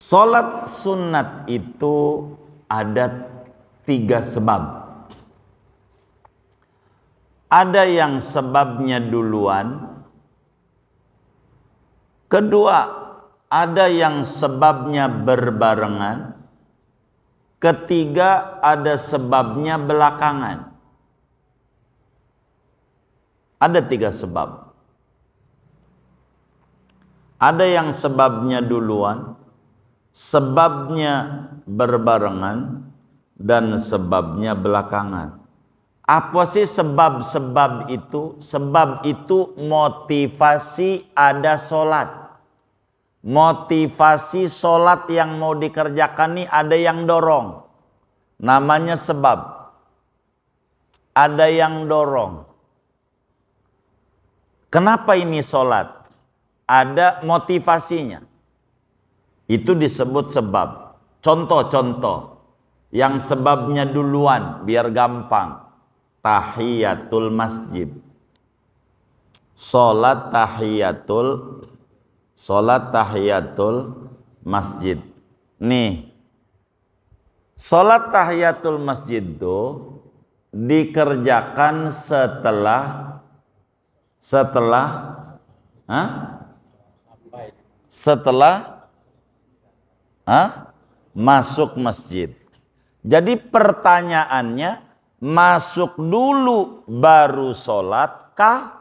Sholat sunat itu ada 3 sebab. Ada yang sebabnya duluan. Kedua, ada yang sebabnya berbarengan. Ketiga, ada sebabnya belakangan. Ada 3 sebab. Ada yang sebabnya duluan, sebabnya berbarengan, dan sebabnya belakangan. Apa sih sebab-sebab itu? Sebab itu motivasi ada sholat. Motivasi sholat yang mau dikerjakan nih ada yang dorong. Namanya sebab. Ada yang dorong. Kenapa ini sholat? Ada motivasinya. Itu disebut sebab. Contoh-contoh yang sebabnya duluan biar gampang. Tahiyatul masjid. Sholat tahiyatul masjid. Nih, sholat tahiyatul masjid itu dikerjakan setelah masuk masjid. Jadi pertanyaannya, masuk dulu baru sholat kah?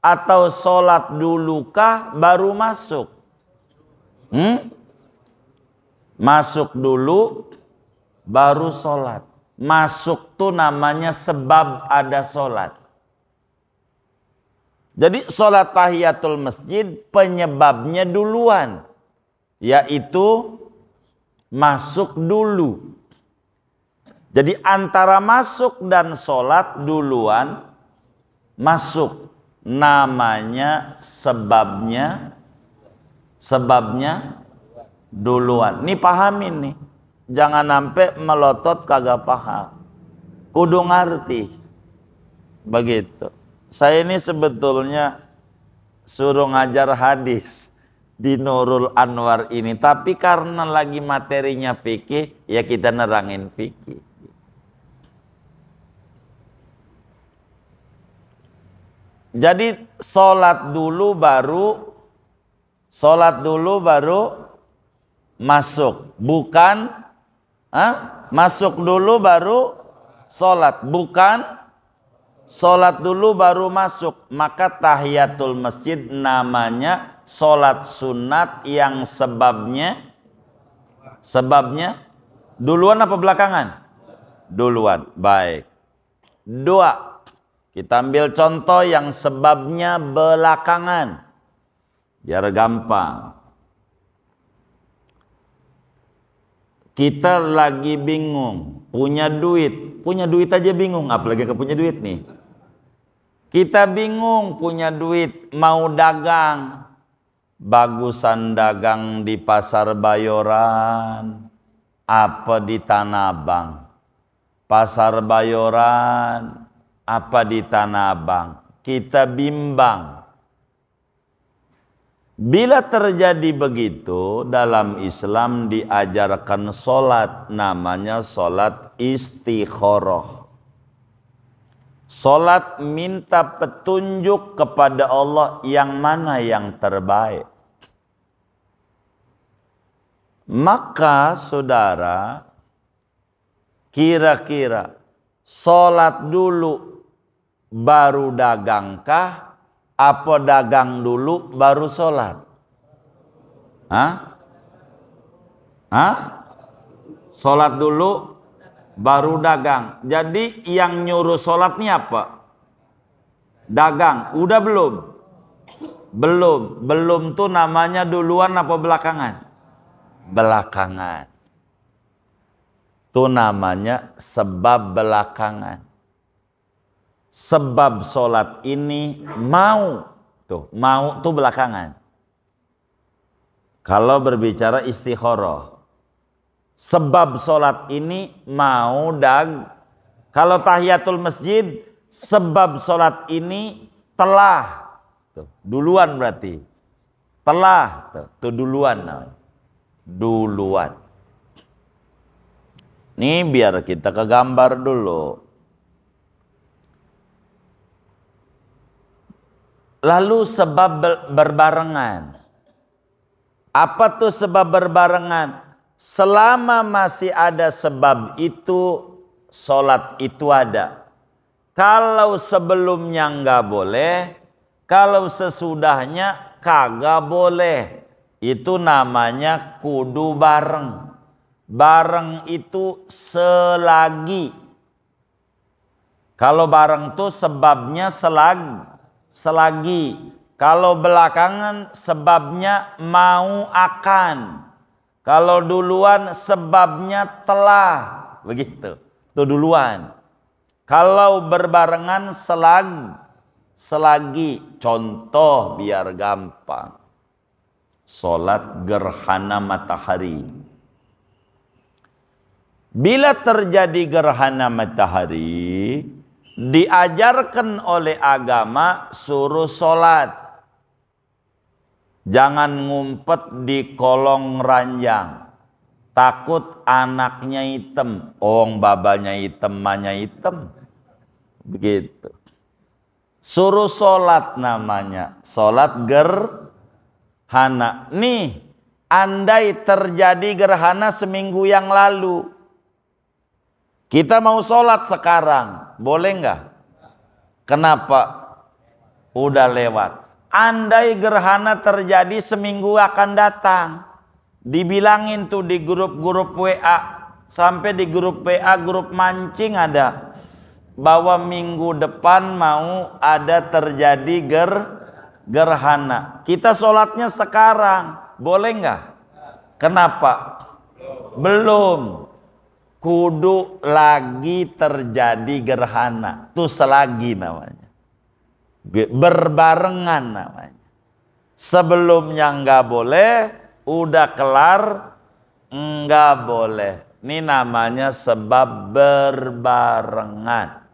Atau sholat dulu kah baru masuk? Masuk dulu baru sholat. Masuk tuh namanya sebab ada sholat. Jadi sholat tahiyatul masjid penyebabnya duluan, yaitu masuk dulu. Jadi antara masuk dan sholat duluan, masuk namanya sebabnya duluan. Nih pahamin nih, jangan sampai melotot kagak paham. Kudu ngerti. Begitu. Saya ini sebetulnya suruh ngajar hadis di Nurul Anwar ini, tapi karena lagi materinya fikih, ya kita nerangin fikih. Jadi sholat dulu baru masuk, bukan masuk dulu baru sholat, bukan sholat dulu baru masuk. Maka tahiyatul masjid namanya sholat sunat yang sebabnya duluan apa belakangan? Duluan. Baik. 2. Kita ambil contoh yang sebabnya belakangan. Biar gampang. Kita lagi bingung, punya duit aja bingung, apalagi ke punya duit nih. Kita bingung punya duit, mau dagang. Bagusan dagang di Pasar Bayoran apa di Tanah Abang? Pasar Bayoran apa di Tanah Abang? Kita bimbang. Bila terjadi begitu, dalam Islam diajarkan sholat, namanya sholat istikharah. Sholat minta petunjuk kepada Allah yang mana yang terbaik. Maka saudara, kira-kira sholat dulu baru dagangkah? Apa dagang dulu baru sholat? Sholat dulu baru dagang. Jadi yang nyuruh sholat ini apa? Dagang. Udah belum? Belum tuh namanya duluan apa belakangan? Belakangan. Tuh namanya sebab belakangan. Sebab sholat ini mau tuh belakangan. Kalau berbicara istikharah, sebab sholat ini mau kalau tahiyatul masjid, sebab sholat ini telah, duluan berarti, telah, tuh duluan. duluan. Nih biar kita ke gambar dulu. Lalu sebab berbarengan. Apa tuh sebab berbarengan? Selama masih ada sebab itu, sholat itu ada. Kalau sebelumnya nggak boleh, kalau sesudahnya kagak boleh. Itu namanya kudu bareng. Bareng itu selagi. Kalau bareng tuh sebabnya selagi. Kalau belakangan sebabnya mau akan. Kalau duluan sebabnya telah. Begitu. Itu duluan. Kalau berbarengan selagi. Contoh biar gampang. Sholat gerhana matahari. Bila terjadi gerhana matahari, diajarkan oleh agama suruh sholat. Jangan ngumpet di kolong ranjang. Takut anaknya hitam. Babanya hitam, mamanya hitam. Begitu. Suruh sholat namanya. Sholat gerhana. Nih, andai terjadi gerhana seminggu yang lalu. Kita mau sholat sekarang, boleh nggak? Kenapa? Udah lewat. Andai gerhana terjadi seminggu akan datang, dibilangin tuh di grup-grup WA, sampai di grup WA, grup mancing ada, bahwa minggu depan mau ada terjadi gerhana. Kita sholatnya sekarang, boleh nggak? Kenapa? Belum. Kudu lagi terjadi gerhana. Itu selagi namanya. Berbarengan namanya. Sebelumnya nggak boleh, udah kelar nggak boleh. Ini namanya sebab berbarengan.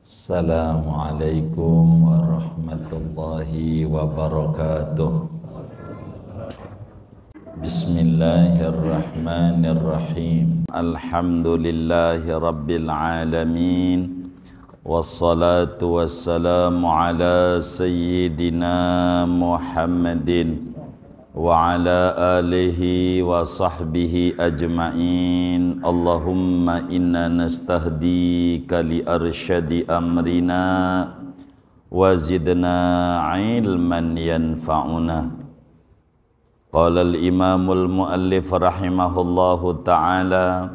Assalamualaikum warahmatullahi wabarakatuh. Bismillahirrahmanirrahim. Alhamdulillahi rabbil alamin. Wassalatu wassalamu ala sayyidina Muhammadin wa ala alihi wa sahbihi ajma'in. Allahumma inna nastahdika li arsyadi amrina wa zidna ilman yanfa'una. Qala al-imamul muallif rahimahullahu ta'ala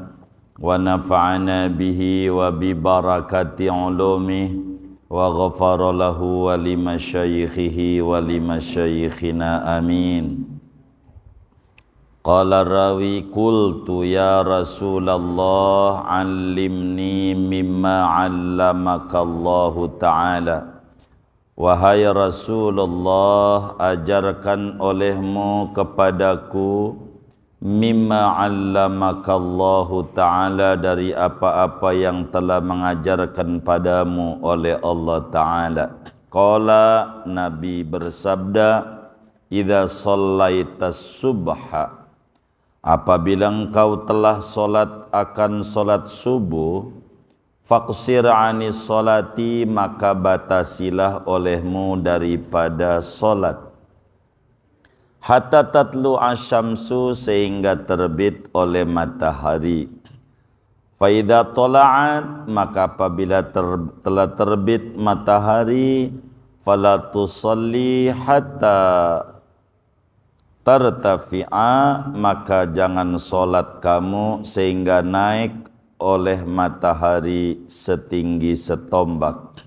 wa nafa'ana bihi wa bi barakati ulumih wa ghafara lahu wa li masyayikhihi wa li masyayikhina amin. Qala rawi qultu ya Rasulullah allimni mimma 'allamaka Allahu ta'ala. Wahai Rasulullah, ajarkan olehmu kepadaku mimma 'allamakallahu ta'ala, dari apa-apa yang telah mengajarkan padamu oleh Allah Ta'ala. Qala, Nabi bersabda, idza shallaitas subha, apabila engkau telah akan salat subuh, faqsir anis sholati, maka batasilah olehmu daripada solat, hatta tatlu asyamsu, sehingga terbit oleh matahari. Faida tola'at, maka apabila telah terbit matahari, fala tusalli hatta tartafi'a, maka jangan solat kamu sehingga naik oleh matahari setinggi setombak.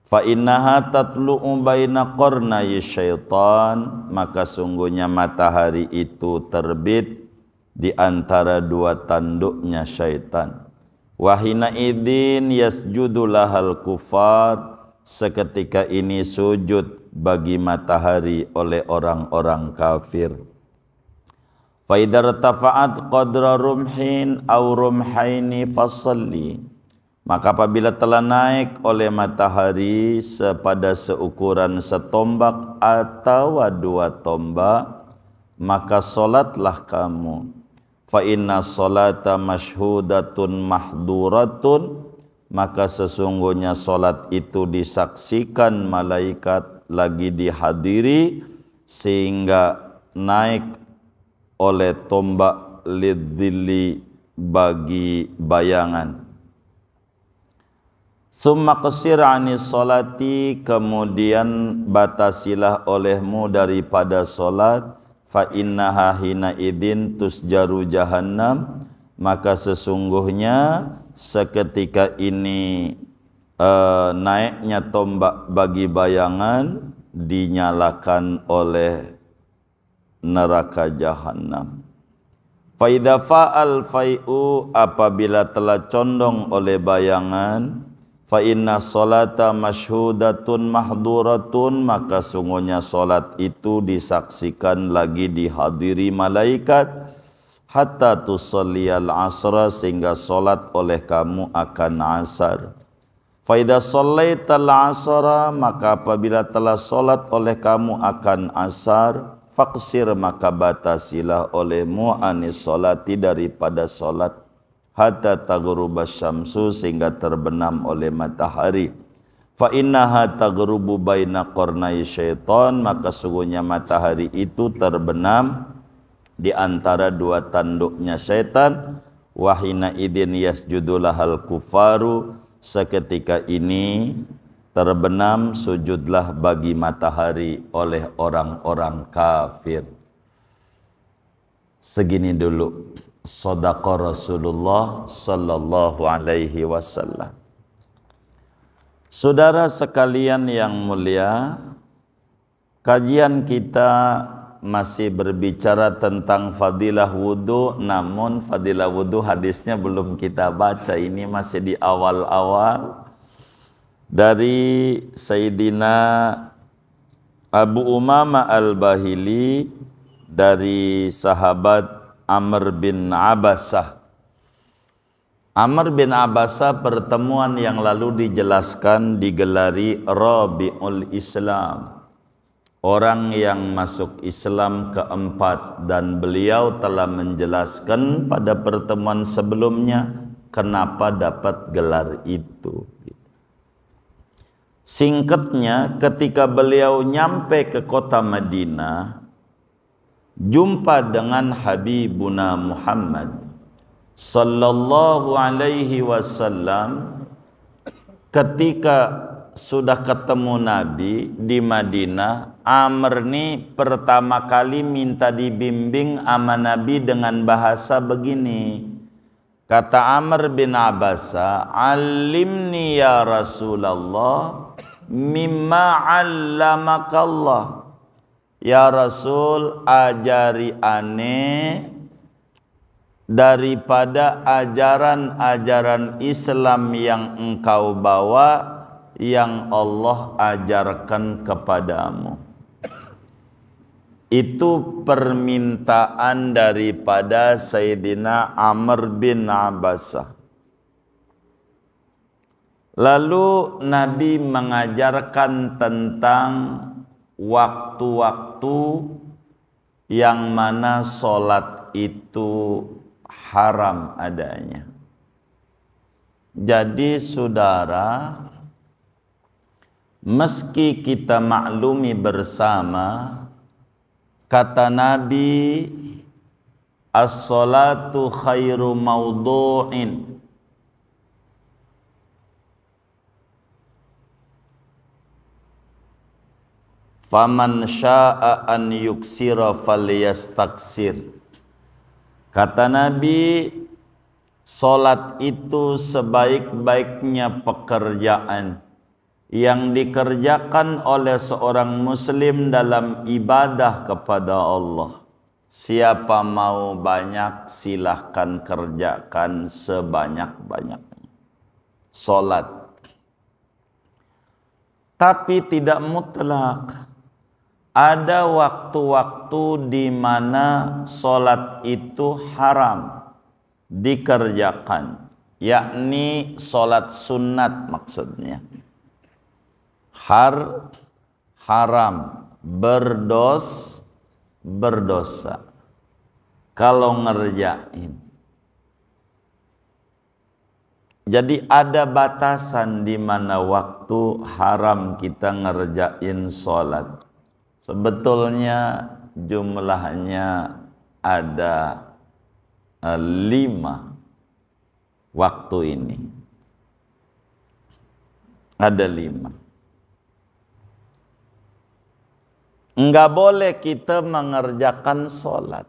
Fa innaha tatlu'u baina qarnay syaitan, maka sungguhnya matahari itu terbit di antara dua tanduknya syaitan. Wa hina idzin yasjudu lahal kufar, seketika ini sujud bagi matahari oleh orang-orang kafir. Fa idza irtafa'at qadra rumhin aw rumhaini fasalli, maka apabila telah naik oleh matahari pada seukuran setombak atau dua tombak, maka solatlah kamu. Fa inna solata masyhudatun mahduratun, maka sesungguhnya solat itu disaksikan malaikat, lagi dihadiri, sehingga naik oleh tombak lidzilli bagi bayangan. Summa qasir anis solati, kemudian batasilah olehmu daripada solat. Fa innaha hina idin tusjaru jahannam, maka sesungguhnya seketika ini naiknya tombak bagi bayangan dinyalakan oleh neraka jahannam. Fa idza fa'al fai'u, apabila telah condong oleh bayangan, fa inna solata masyhudatun mahduratun, maka sungguhnya solat itu disaksikan, lagi dihadiri malaikat. Hatta tusalliyal asra, sehingga solat oleh kamu akan asar. Fa idza shallaital asra, maka apabila telah solat oleh kamu akan asar, faqsir, maka batasilah olehmu anis solati, daripada solat. Hatta taghrubas syamsu, sehingga terbenam oleh matahari. Fa innaha taghrubu baina qarnai syaitan, maka sungguhnya matahari itu terbenam di antara dua tanduknya syaitan. Wa hina idin yasjudulahal kufaru, seketika ini terbenam sujudlah bagi matahari oleh orang-orang kafir. Segini dulu Shadaqa Rasulullah sallallahu alaihi wasallam. Saudara sekalian yang mulia, kajian kita masih berbicara tentang fadilah wudu, namun fadilah wudu hadisnya belum kita baca. Ini masih di awal-awal dari Sayyidina Abu Umamah Al-Bahili, dari sahabat Amr bin Abbasah. Amr bin Abbasah pertemuan yang lalu dijelaskan digelari Rabiul Islam, orang yang masuk Islam keempat, dan beliau telah menjelaskan pada pertemuan sebelumnya kenapa dapat gelar itu. Singkatnya, ketika beliau nyampe ke kota Madinah, jumpa dengan Habibuna Muhammad sallallahu alaihi wasallam. Ketika sudah ketemu Nabi di Madinah, Amr ni pertama kali minta dibimbing sama Nabi dengan bahasa begini. Kata Amr bin Abbasah, "Alimni ya Rasulullah mimma 'allamakallah." Ya Rasul, ajari ane daripada ajaran-ajaran Islam yang engkau bawa, yang Allah ajarkan kepadamu. Itu permintaan daripada Sayyidina Amr bin Abbasah. Lalu Nabi mengajarkan tentang waktu-waktu yang mana solat itu haram adanya. Jadi saudara, meski kita maklumi bersama, kata Nabi, as-salatu khairu mawdu'in, faman syaa an yuksira falyastaksir. Kata Nabi, solat itu sebaik-baiknya pekerjaan yang dikerjakan oleh seorang muslim dalam ibadah kepada Allah. Siapa mau banyak, silahkan kerjakan sebanyak-banyaknya solat. Tapi tidak mutlak. Ada waktu-waktu di mana solat itu haram dikerjakan, yakni solat sunat maksudnya. Haram, berdosa kalau ngerjain. Jadi ada batasan di mana waktu haram kita ngerjain sholat. Sebetulnya jumlahnya ada 5 waktu ini. Ada 5. Enggak boleh kita mengerjakan sholat.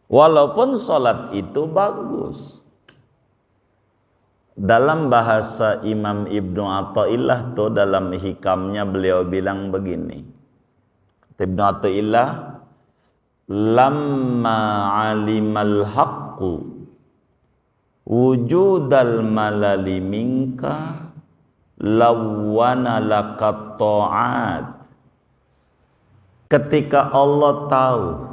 Walaupun sholat itu bagus. Dalam bahasa Imam Ibnu Athaillah tuh dalam hikamnya beliau bilang begini. Ibnu Athaillah, lamma alimal haqqu wujudal malali minka lawwana lakat ta'at. Ketika Allah tahu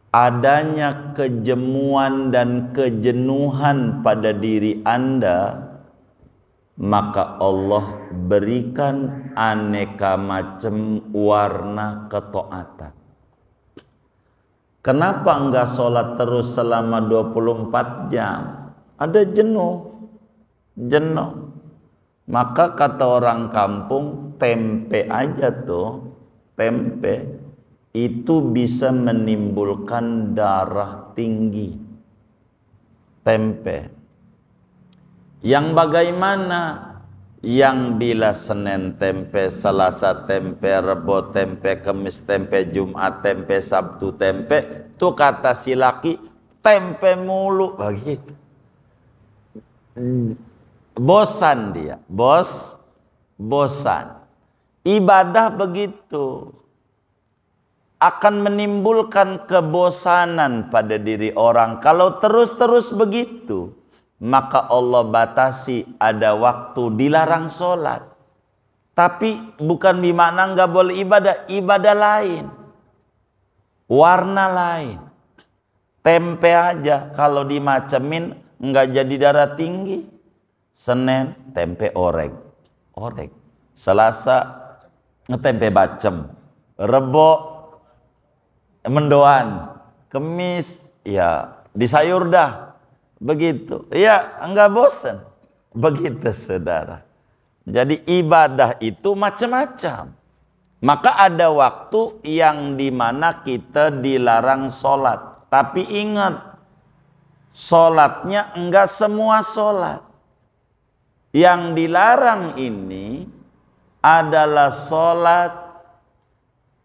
adanya kejemuan dan kejenuhan pada diri Anda, maka Allah berikan aneka macam warna ketaatan. Kenapa enggak sholat terus selama 24 jam? Ada jenuh. Maka kata orang kampung, tempe aja tuh, tempe itu bisa menimbulkan darah tinggi. Tempe. Yang bagaimana? Yang bila Senin tempe, Selasa tempe, Rebo tempe, Kamis tempe, Jumat tempe, Sabtu tempe, tuh kata si laki tempe mulu begitu. Bosan dia, bosan. Ibadah begitu akan menimbulkan kebosanan pada diri orang. Kalau terus-terus begitu, maka Allah batasi, ada waktu dilarang sholat. Tapi bukan bermakna nggak boleh ibadah lain, warna lain. Tempe aja kalau dimacemin nggak jadi darah tinggi. Senin tempe orek. Selasa tempe bacem. Rebo mendoan. Kemis ya di sayur dah. Begitu. Ya enggak bosan. Begitu saudara. Jadi ibadah itu macam-macam. Maka ada waktu yang dimana kita dilarang sholat. Tapi ingat, sholatnya enggak semua sholat. Yang dilarang ini adalah sholat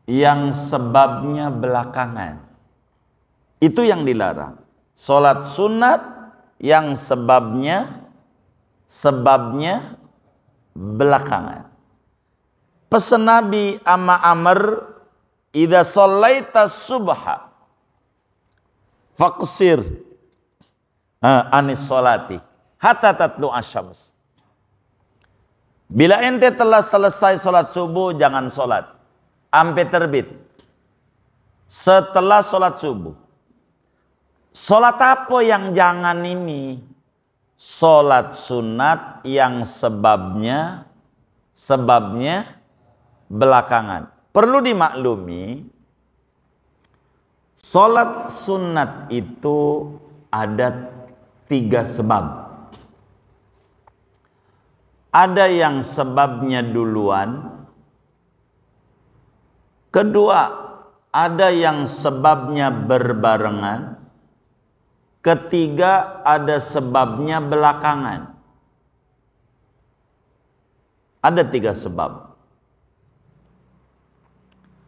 yang sebabnya belakangan. Itu yang dilarang. Sholat sunat yang sebabnya belakangan. Pesan Nabi ama Amr, idza shallaita subha faqsir anis sholati hatta tatlu asyams. Bila ente telah selesai sholat subuh, jangan sholat sampai terbit. Setelah sholat subuh, sholat apa yang jangan ini? Sholat sunat yang sebabnya belakangan. Perlu dimaklumi, sholat sunat itu ada 3 sebab. Ada yang sebabnya duluan. Kedua, ada yang sebabnya berbarengan. Ketiga, ada sebabnya belakangan. Ada 3 sebab.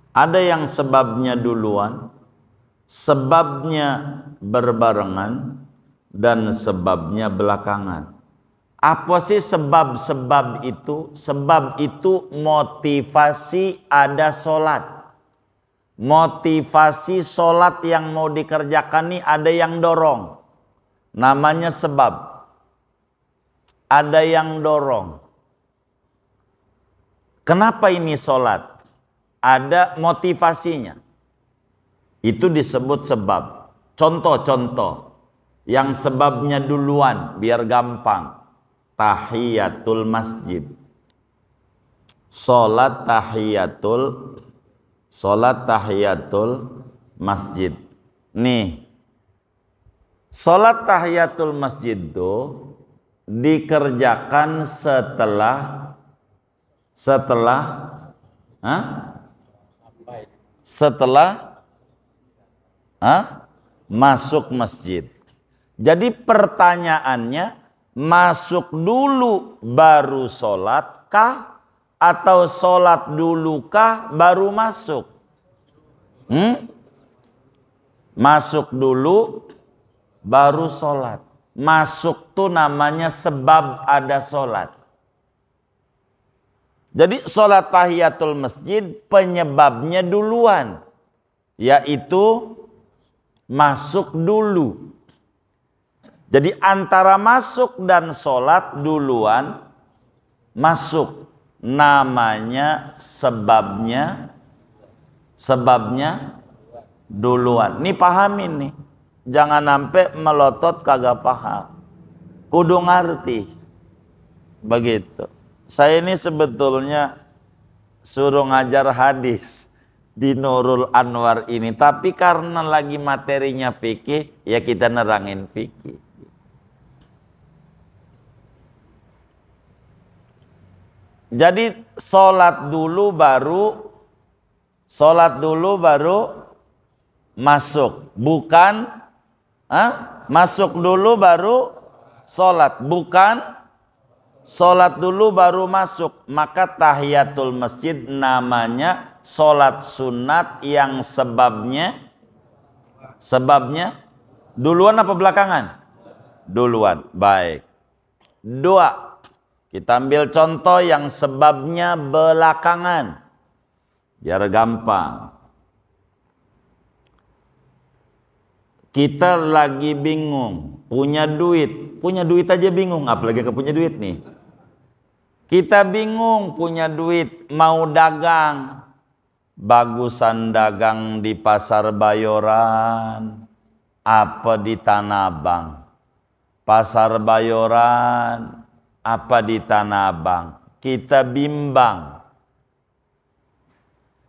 Ada yang sebabnya duluan, sebabnya berbarengan, dan sebabnya belakangan. Apa sih sebab-sebab itu? Sebab itu motivasi ada sholat. Motivasi sholat yang mau dikerjakan nih ada yang dorong. Namanya sebab. Ada yang dorong. Kenapa ini sholat? Ada motivasinya. Itu disebut sebab. Contoh-contoh. Yang sebabnya duluan biar gampang. Tahiyatul masjid. Sholat tahiyatul Sholat tahiyatul masjid. Nih, sholat tahiyatul masjid itu dikerjakan setelah masuk masjid. Jadi pertanyaannya, masuk dulu baru sholat kah? Atau sholat dulu kah baru masuk? Masuk dulu baru sholat. Masuk tuh namanya sebab ada sholat. Jadi sholat tahiyatul masjid penyebabnya duluan, yaitu masuk dulu. Jadi antara masuk dan sholat duluan masuk, namanya sebabnya duluan. Nih pahamin nih, jangan sampai melotot kagak paham, kudu ngerti. Begitu. Saya ini sebetulnya suruh ngajar hadis di Nurul Anwar ini, tapi karena lagi materinya fikih, ya kita nerangin fikih. Jadi sholat dulu baru masuk, bukan masuk dulu baru sholat, bukan sholat dulu baru masuk. Maka tahiyatul masjid namanya sholat sunat yang sebabnya duluan apa belakangan? Duluan. Baik. Dua, kita ambil contoh yang sebabnya belakangan, biar gampang. Kita lagi bingung, punya duit aja bingung, apalagi gak punya duit nih. Kita bingung punya duit, mau dagang. Bagusan dagang di Pasar Bayoran apa di Tanah Abang? Pasar Bayoran apa di Tanah Abang? Kita bimbang.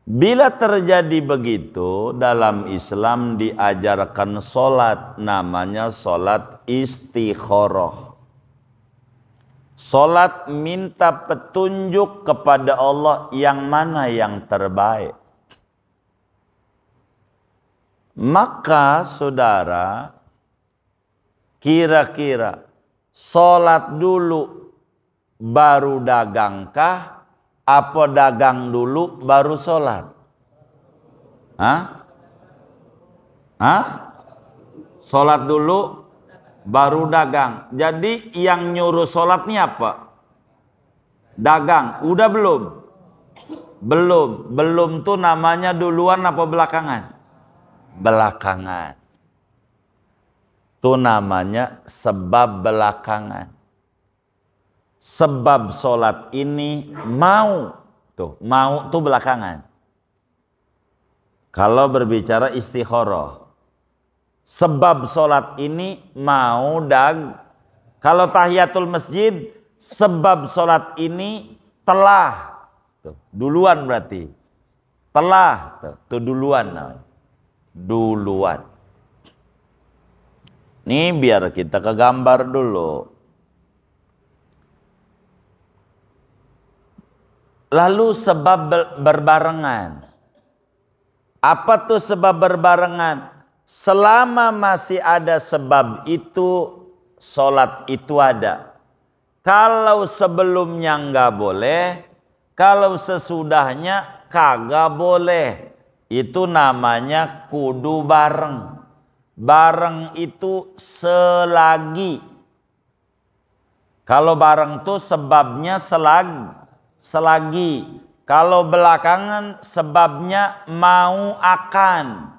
Bila terjadi begitu, dalam Islam diajarkan sholat, namanya sholat istikharah. Sholat minta petunjuk kepada Allah yang mana yang terbaik. Maka saudara, kira-kira sholat dulu baru dagangkah? Apa dagang dulu baru sholat? Sholat dulu baru dagang. Jadi yang nyuruh sholat ini apa? Dagang. Udah belum? Belum tuh namanya duluan apa belakangan? Belakangan. Tuh namanya sebab belakangan. Sebab sholat ini mau tuh belakangan. Kalau berbicara istikharah, sebab sholat ini mau kalau tahiyatul masjid, sebab sholat ini telah, duluan berarti, telah, tuh duluan. Nih biar kita ke gambar dulu. Lalu sebab berbarengan. Apa tuh sebab berbarengan? Selama masih ada sebab itu, sholat itu ada. Kalau sebelumnya nggak boleh, kalau sesudahnya kagak boleh. Itu namanya kudu bareng. Bareng itu selagi. Kalau bareng tuh sebabnya selagi. Kalau belakangan sebabnya mau akan.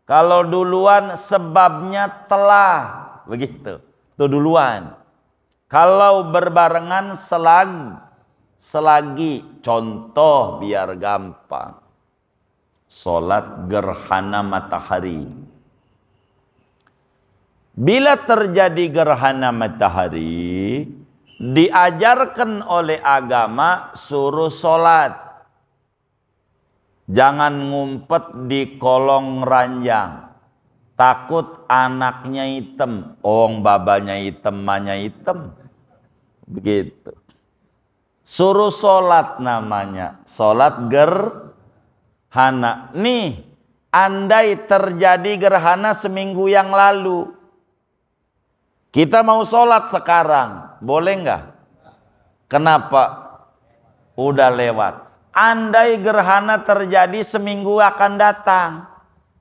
Kalau duluan sebabnya telah. Begitu. Itu duluan. Kalau berbarengan selagi. Contoh biar gampang. Sholat gerhana matahari. Bila terjadi gerhana matahari, diajarkan oleh agama suruh sholat. Jangan ngumpet di kolong ranjang. Takut anaknya hitam. Babanya hitam, mamanya hitam. Begitu. Suruh sholat namanya. Sholat gerhana. Nih, andai terjadi gerhana seminggu yang lalu. Kita mau sholat sekarang. Boleh nggak? Kenapa? Udah lewat. Andai gerhana terjadi seminggu akan datang,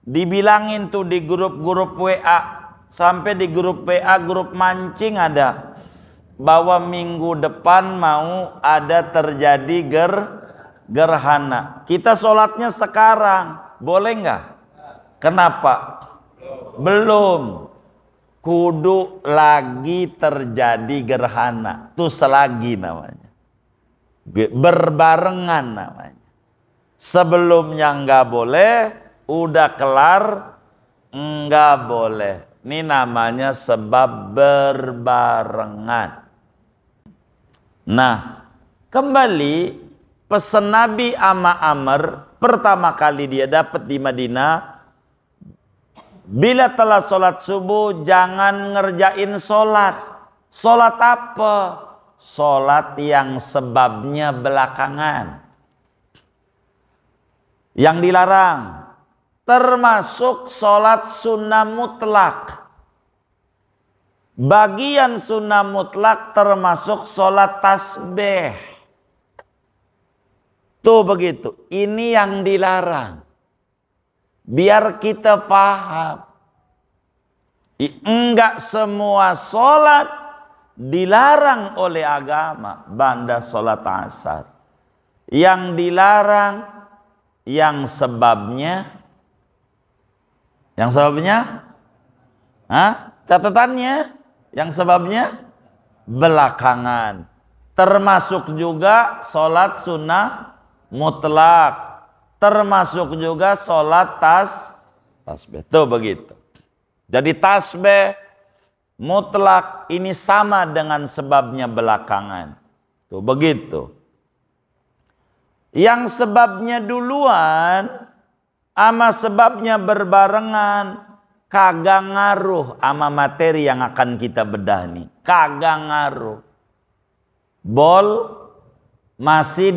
dibilangin tuh di grup-grup WA, sampai di grup WA, grup mancing ada, bahwa minggu depan mau ada terjadi gerhana. Kita sholatnya sekarang, boleh nggak? Kenapa? Belum. Kudu lagi terjadi gerhana. Tuh selagi namanya. Berbarengan namanya. Sebelumnya nggak boleh, udah kelar nggak boleh. Ini namanya sebab berbarengan. Nah, kembali pesan Nabi ama Amr pertama kali dia dapat di Madinah. Bila telah sholat subuh, jangan ngerjain sholat. Sholat apa? Sholat yang sebabnya belakangan. Yang dilarang. Termasuk sholat sunnah mutlak. Bagian sunnah mutlak termasuk sholat tasbih. Tuh begitu. Ini yang dilarang. Biar kita paham. Enggak semua sholat dilarang oleh agama. Banda sholat asar. Yang dilarang, yang sebabnya. Yang sebabnya? Catatannya. Yang sebabnya belakangan. Termasuk juga sholat sunnah mutlak. Termasuk juga sholat tasbih. Tuh begitu. Jadi tasbih mutlak ini sama dengan sebabnya belakangan. Tuh begitu. Yang sebabnya duluan ama sebabnya berbarengan, kagak ngaruh ama materi yang akan kita bedah nih. Kagak ngaruh. Bol masih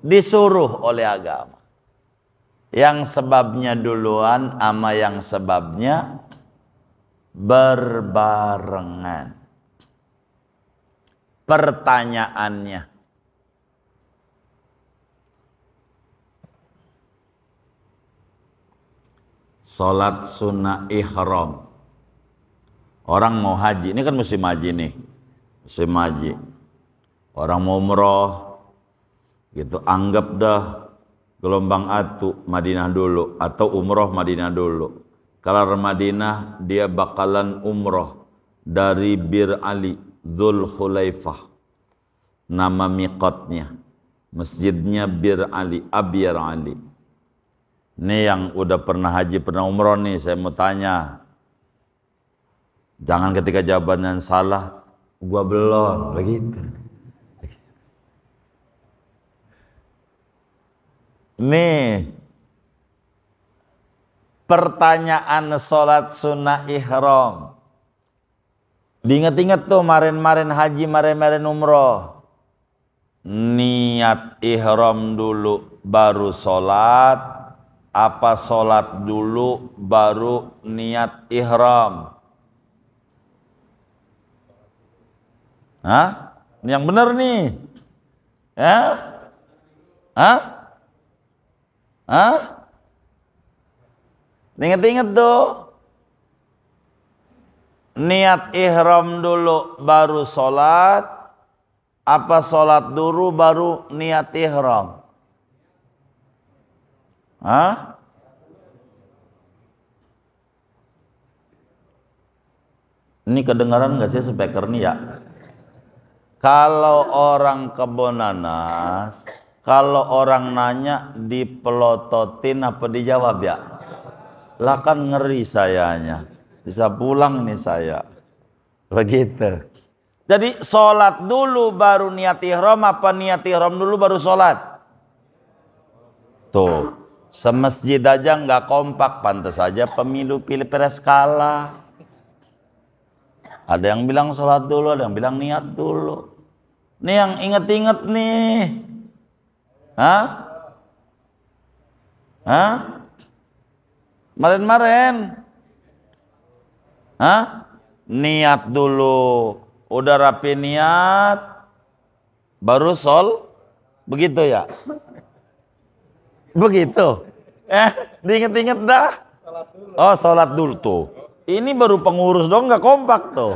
disuruh oleh agama. Yang sebabnya duluan ama yang sebabnya berbarengan. Pertanyaannya, sholat sunnah ihram. Orang mau haji, ini kan musim haji nih. Musim haji. Orang mau umroh, gitu, anggap dah gelombang atu Madinah dulu atau umroh Madinah dulu. Kalau Madinah dia bakalan umroh dari Bir Ali, Dzul Khulaifah. Nama miqatnya, masjidnya Bir Ali, Abyar Ali. Ini yang udah pernah haji, pernah umroh nih, saya mau tanya. Jangan ketika jawabannya salah, gua belum, begitu. Nih, pertanyaan sholat sunnah ihram. Diingat-ingat tuh marin-marin haji, marin-marin umroh. Niat ihram dulu baru sholat. Apa sholat dulu baru niat ihram? Hah? Yang benar nih. Ya? Hah? Ingat-ingat tuh. Niat ihram dulu baru sholat. Apa sholat dulu baru niat ihram? Ini kedengaran gak sih speaker nih ya? Kalau orang kebon nanas, kalau orang nanya dipelototin apa dijawab ya? Lah kan ngeri sayanya. Bisa pulang nih saya. Begitu. Jadi sholat dulu baru niat ihram, apa niat ihram dulu baru sholat? Tuh, semasjid aja nggak kompak, pantas saja pemilu pilpres kalah. Ada yang bilang sholat dulu, ada yang bilang niat dulu. Nih yang inget-inget nih. Hah? Hah? Kemarin-kemarin. Hah? Niat dulu. Udah rapi niat, baru begitu ya? Begitu. Diinget-inget dah. Oh, sholat dulu tuh. Ini baru pengurus dong, nggak kompak tuh.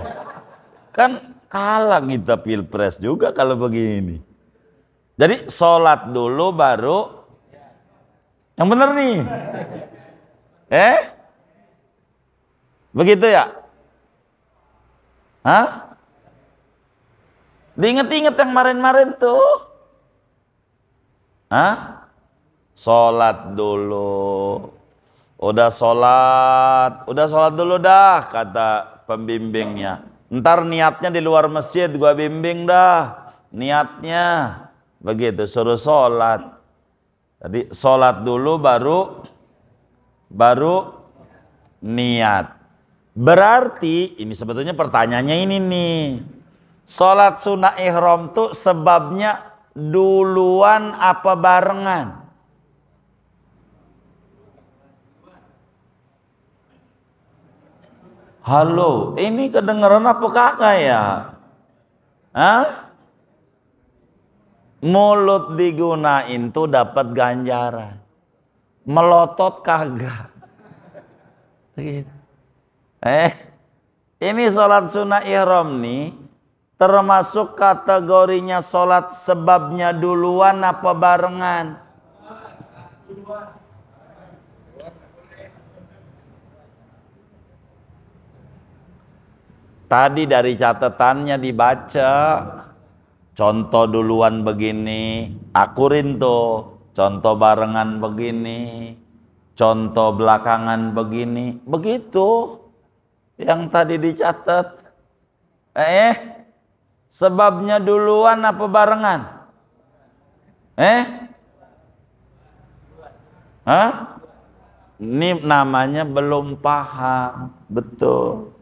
Kan kalah kita pilpres juga kalau begini. Jadi sholat dulu baru. Yang bener nih. Begitu ya? Hah? Diinget-inget yang kemarin-kemarin tuh. Hah? Sholat dulu. Udah sholat dulu dah, kata pembimbingnya. Ntar niatnya di luar masjid gua bimbing dah. Niatnya. Begitu, suruh sholat. Jadi sholat dulu baru niat. Berarti, ini sebetulnya pertanyaannya ini nih. Sholat sunnah ihram tuh sebabnya duluan apa barengan? Halo, ini kedengeran apa kagak ya? Hah? Mulut digunain tuh dapat ganjaran. Melotot kagak. Ini sholat sunnah ihram nih termasuk kategorinya sholat sebabnya duluan apa barengan? Tadi dari catatannya dibaca, contoh duluan begini, akurin tuh, contoh barengan begini, contoh belakangan begini, begitu yang tadi dicatat. Sebabnya duluan apa barengan? Ini namanya belum paham, betul.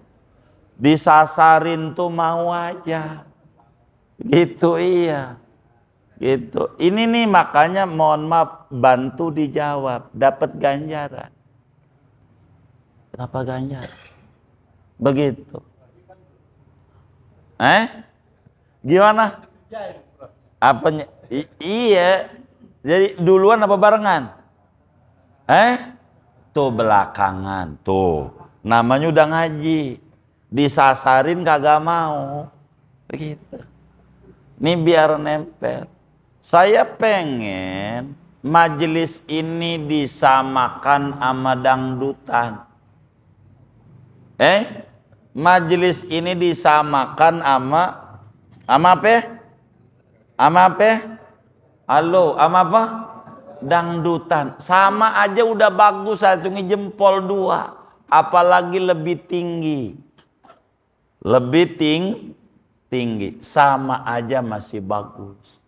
Disasarin tuh mau aja. Gitu iya. Gitu. Ini nih makanya mohon maaf bantu dijawab, dapat ganjaran. Kenapa ganjaran? Begitu. Gimana? Apanya? Iya. Jadi duluan apa barengan? Tuh belakangan. Tuh. Namanya udah ngaji. Disasarin kagak mau. Begitu. Ini biar nempel. Saya pengen majelis ini disamakan sama dangdutan. Majelis ini disamakan sama apa? Sama apa? Halo, sama apa? Dangdutan. Sama aja udah bagus, saya cungi jempol 2. Apalagi lebih tinggi. Lebih tinggi. Sama aja masih bagus.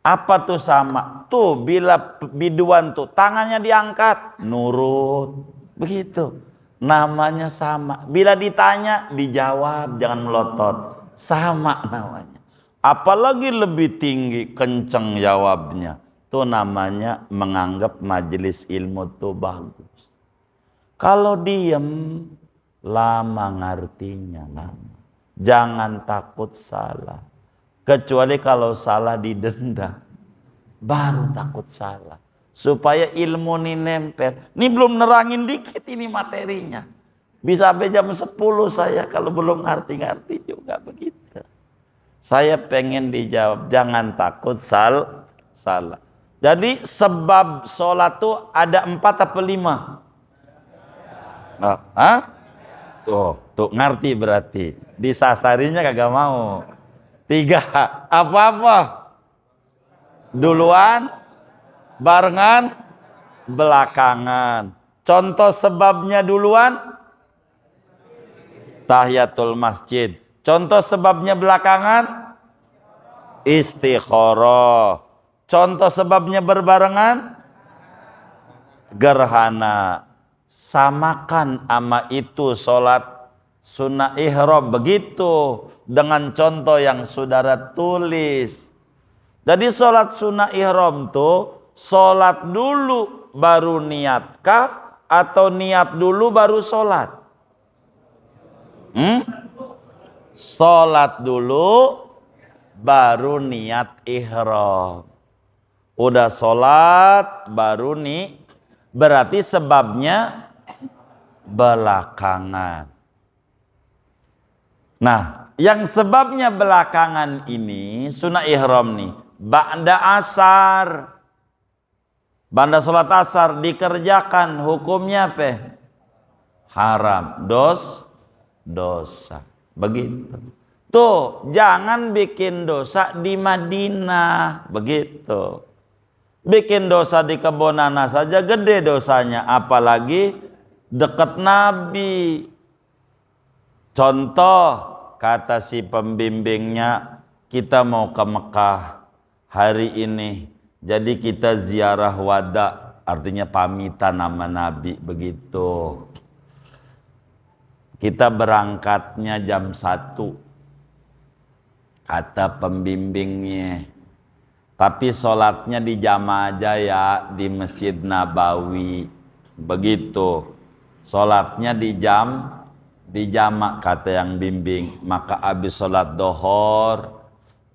Apa tuh sama? Tuh bila biduan tuh tangannya diangkat, nurut. Begitu. Namanya sama. Bila ditanya, dijawab, jangan melotot. Sama namanya. Apalagi lebih tinggi, kenceng jawabnya. Itu namanya menganggap majelis ilmu itu bagus. Kalau diem, lama ngartinya. Lama. Jangan takut salah. Kecuali kalau salah didenda. Baru takut salah. Supaya ilmu ini nempel. Ini belum nerangin dikit ini materinya. Bisa sampai jam 10 saya kalau belum ngerti-ngerti juga begitu. Saya pengen dijawab, jangan takut salah. Jadi sebab sholat tuh ada 4 apa 5? Tuh ngerti berarti. Disasarinya kagak mau. 3, apa-apa? Duluan, barengan, belakangan. Contoh sebabnya duluan, tahiyatul masjid. Contoh sebabnya belakangan istikharah. Contoh sebabnya berbarengan gerhana. Samakan ama itu sholat sunnah ihram, begitu dengan contoh yang saudara tulis. Jadi sholat sunnah ihram tuh sholat dulu baru niatkah atau niat dulu baru sholat? Sholat dulu baru niat ihram. Udah sholat baru nih, berarti sebabnya belakangan. Nah, yang sebabnya belakangan ini sunnah ihram nih ba'da asar. Ba'da sholat asar dikerjakan, hukumnya apa? Haram, dosa. Begitu. Tuh, jangan bikin dosa di Madinah, begitu. Bikin dosa di Kebonana saja gede dosanya, apalagi dekat Nabi. Contoh, kata si pembimbingnya, kita mau ke Mekah hari ini. Jadi kita ziarah wada, artinya pamitan sama Nabi, begitu. Kita berangkatnya jam 1, kata pembimbingnya. Tapi sholatnya di jamaah aja ya, di Masjid Nabawi. Begitu. Sholatnya di jamak, kata yang bimbing. Maka habis sholat dohor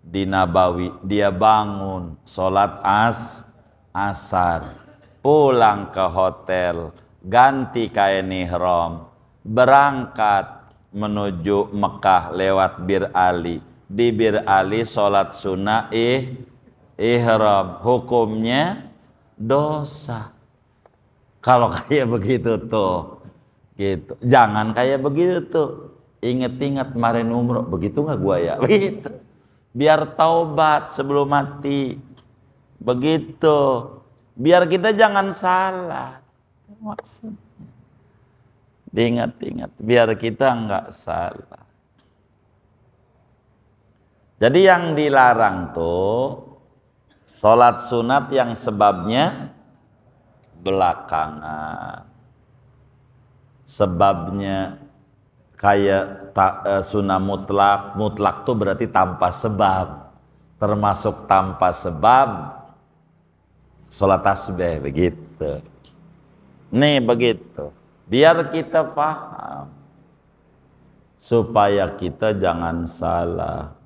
di Nabawi, dia bangun sholat asar, pulang ke hotel, ganti kain ihram, berangkat menuju Mekah lewat Bir Ali. Di Bir Ali sholat sunnah ihram, hukumnya dosa. Kalau kayak begitu tuh, gitu. Jangan kayak begitu tuh. Ingat-ingat kemarin umroh, begitu nggak gua ya? Begitu. Biar taubat sebelum mati. Begitu. Biar kita jangan salah. Maksudnya. Diingat-ingat, biar kita nggak salah. Jadi yang dilarang tuh sholat sunat yang sebabnya belakangan. Sebabnya kayak sunnah mutlak tuh berarti tanpa sebab. Termasuk tanpa sebab sholat tasbih, begitu. Nih begitu. Biar kita paham. Supaya kita jangan salah.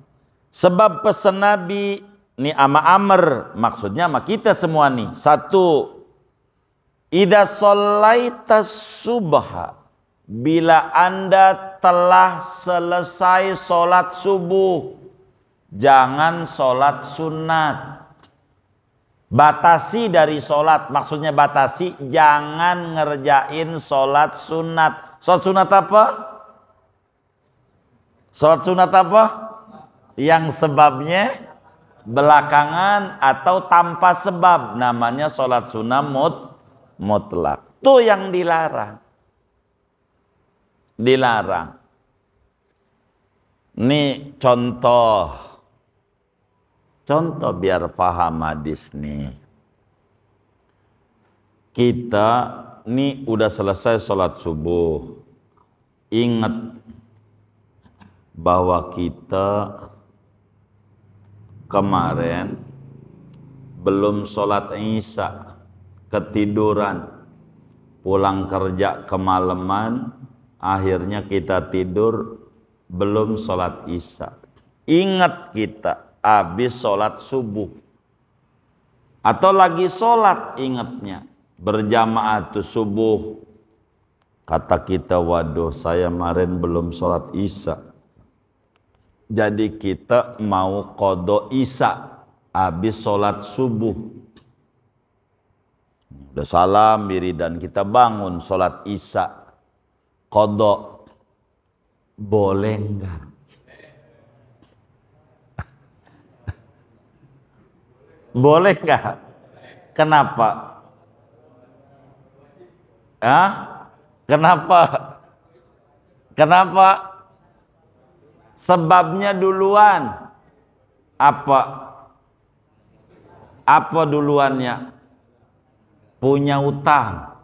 Sebab pesan Nabi ini ama Amr, maksudnya sama kita semua nih. 1, idza shallaita subha, bila Anda telah selesai sholat subuh, jangan sholat sunat. Batasi dari sholat, maksudnya batasi, jangan ngerjain sholat sunat. Sholat sunat apa? Sholat sunat apa? Yang sebabnya belakangan atau tanpa sebab, namanya sholat sunnah mutlak. Itu yang dilarang. Dilarang. Ini contoh biar paham hadis nih. Kita nih udah selesai sholat subuh. Ingat bahwa kita kemarin belum sholat isya, ketiduran, pulang kerja kemalaman, akhirnya kita tidur belum sholat isya. Ingat kita habis sholat subuh atau lagi sholat, ingatnya berjamaah tuh subuh, kata kita, waduh saya kemarin belum sholat isya. Jadi kita mau qadha isya habis sholat subuh. Udah salam wiridan, kita bangun sholat isya, qadha. Boleh enggak? Boleh enggak? Kenapa? Kenapa? Kenapa? sebabnya duluan. Apa duluannya? Punya utang.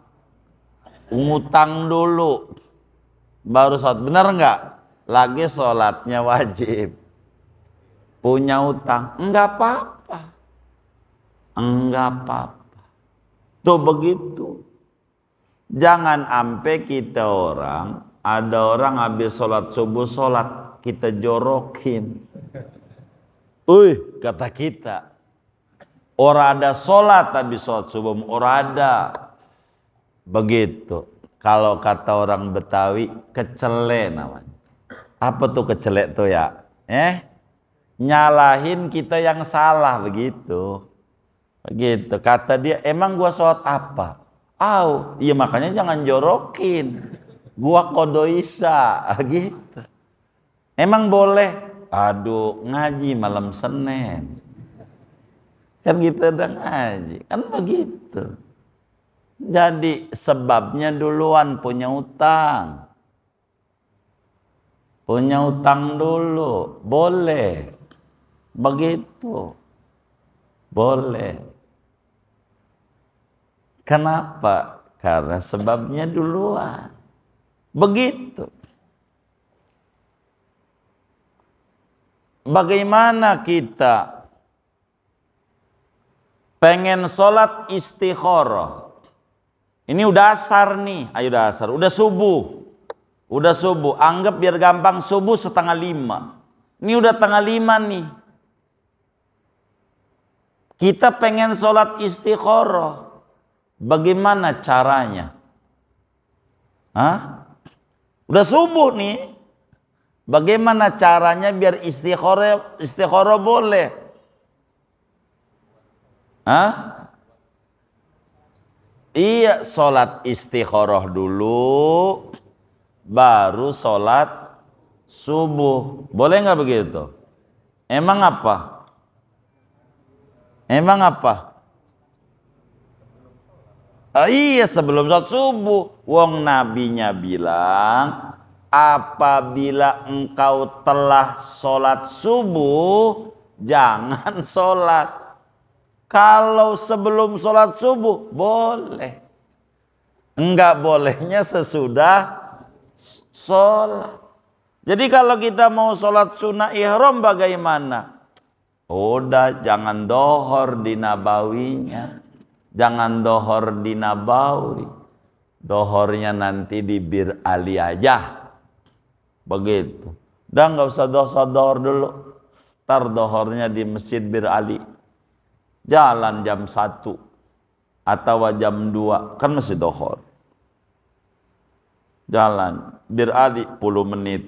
Ngutang dulu baru sholat. Benar nggak? Lagi sholatnya wajib. Punya utang, enggak apa-apa. Enggak apa-apa. Tuh begitu. Jangan sampai kita ada orang habis sholat subuh kita jorokin. Kata kita. Orang ada sholat habis sholat subuh, orang ada. Begitu. Kalau kata orang Betawi, kecele namanya. Apa tuh kecele tuh ya? Nyalahin kita yang salah begitu. Begitu. Kata dia, emang gua sholat apa? Iya makanya jangan jorokin. Gua kodoisa gitu. Emang boleh? Aduh, ngaji malam Senin. Kan kita udah ngaji. Kan begitu. Jadi sebabnya duluan punya utang. Punya utang dulu. Boleh. Begitu. Boleh. Kenapa? Karena sebabnya duluan. Begitu. Bagaimana kita pengen sholat istikharah? Ini udah asar nih. Ayo udah asar. Udah subuh. Udah subuh. Anggap biar gampang subuh 4:30. Ini udah 4:30 nih. Kita pengen sholat istikharah. Bagaimana caranya? Udah subuh nih. Bagaimana caranya biar istikharah boleh? Iya, sholat istikharah dulu, baru sholat subuh. Boleh nggak begitu? Emang apa? Iya, sebelum sholat subuh. Wong nabinya bilang, apabila engkau telah sholat subuh, jangan sholat. Kalau sebelum sholat subuh, boleh. Enggak bolehnya sesudah sholat. Jadi kalau kita mau sholat sunnah ihram bagaimana? Udah, jangan dohor di nabawinya. Jangan dohor di nabawi. Dohornya nanti di Bir Ali aja. Begitu. Udah nggak usah dohor dulu. Ntar dohornya di Masjid Bir Ali. Jalan jam 1 atau jam 2 kan masih dohor. Jalan Bir Ali 10 menit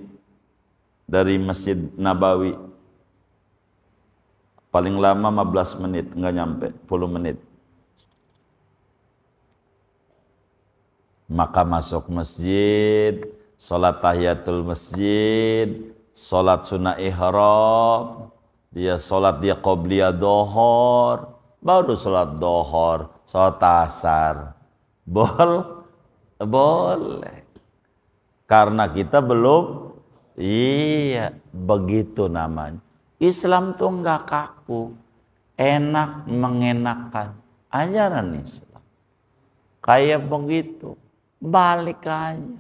dari Masjid Nabawi. Paling lama 15 menit, nggak nyampe 10 menit. Maka masuk masjid, sholat tahiyatul masjid, sholat sunnah ihram, dia sholat dia qobliyah dohor, baru sholat dohor, sholat asar. Boleh. Karena kita belum, begitu namanya. Islam tuh enggak kaku, enak mengenakan. Ajaran Islam kayak begitu. Balik aja.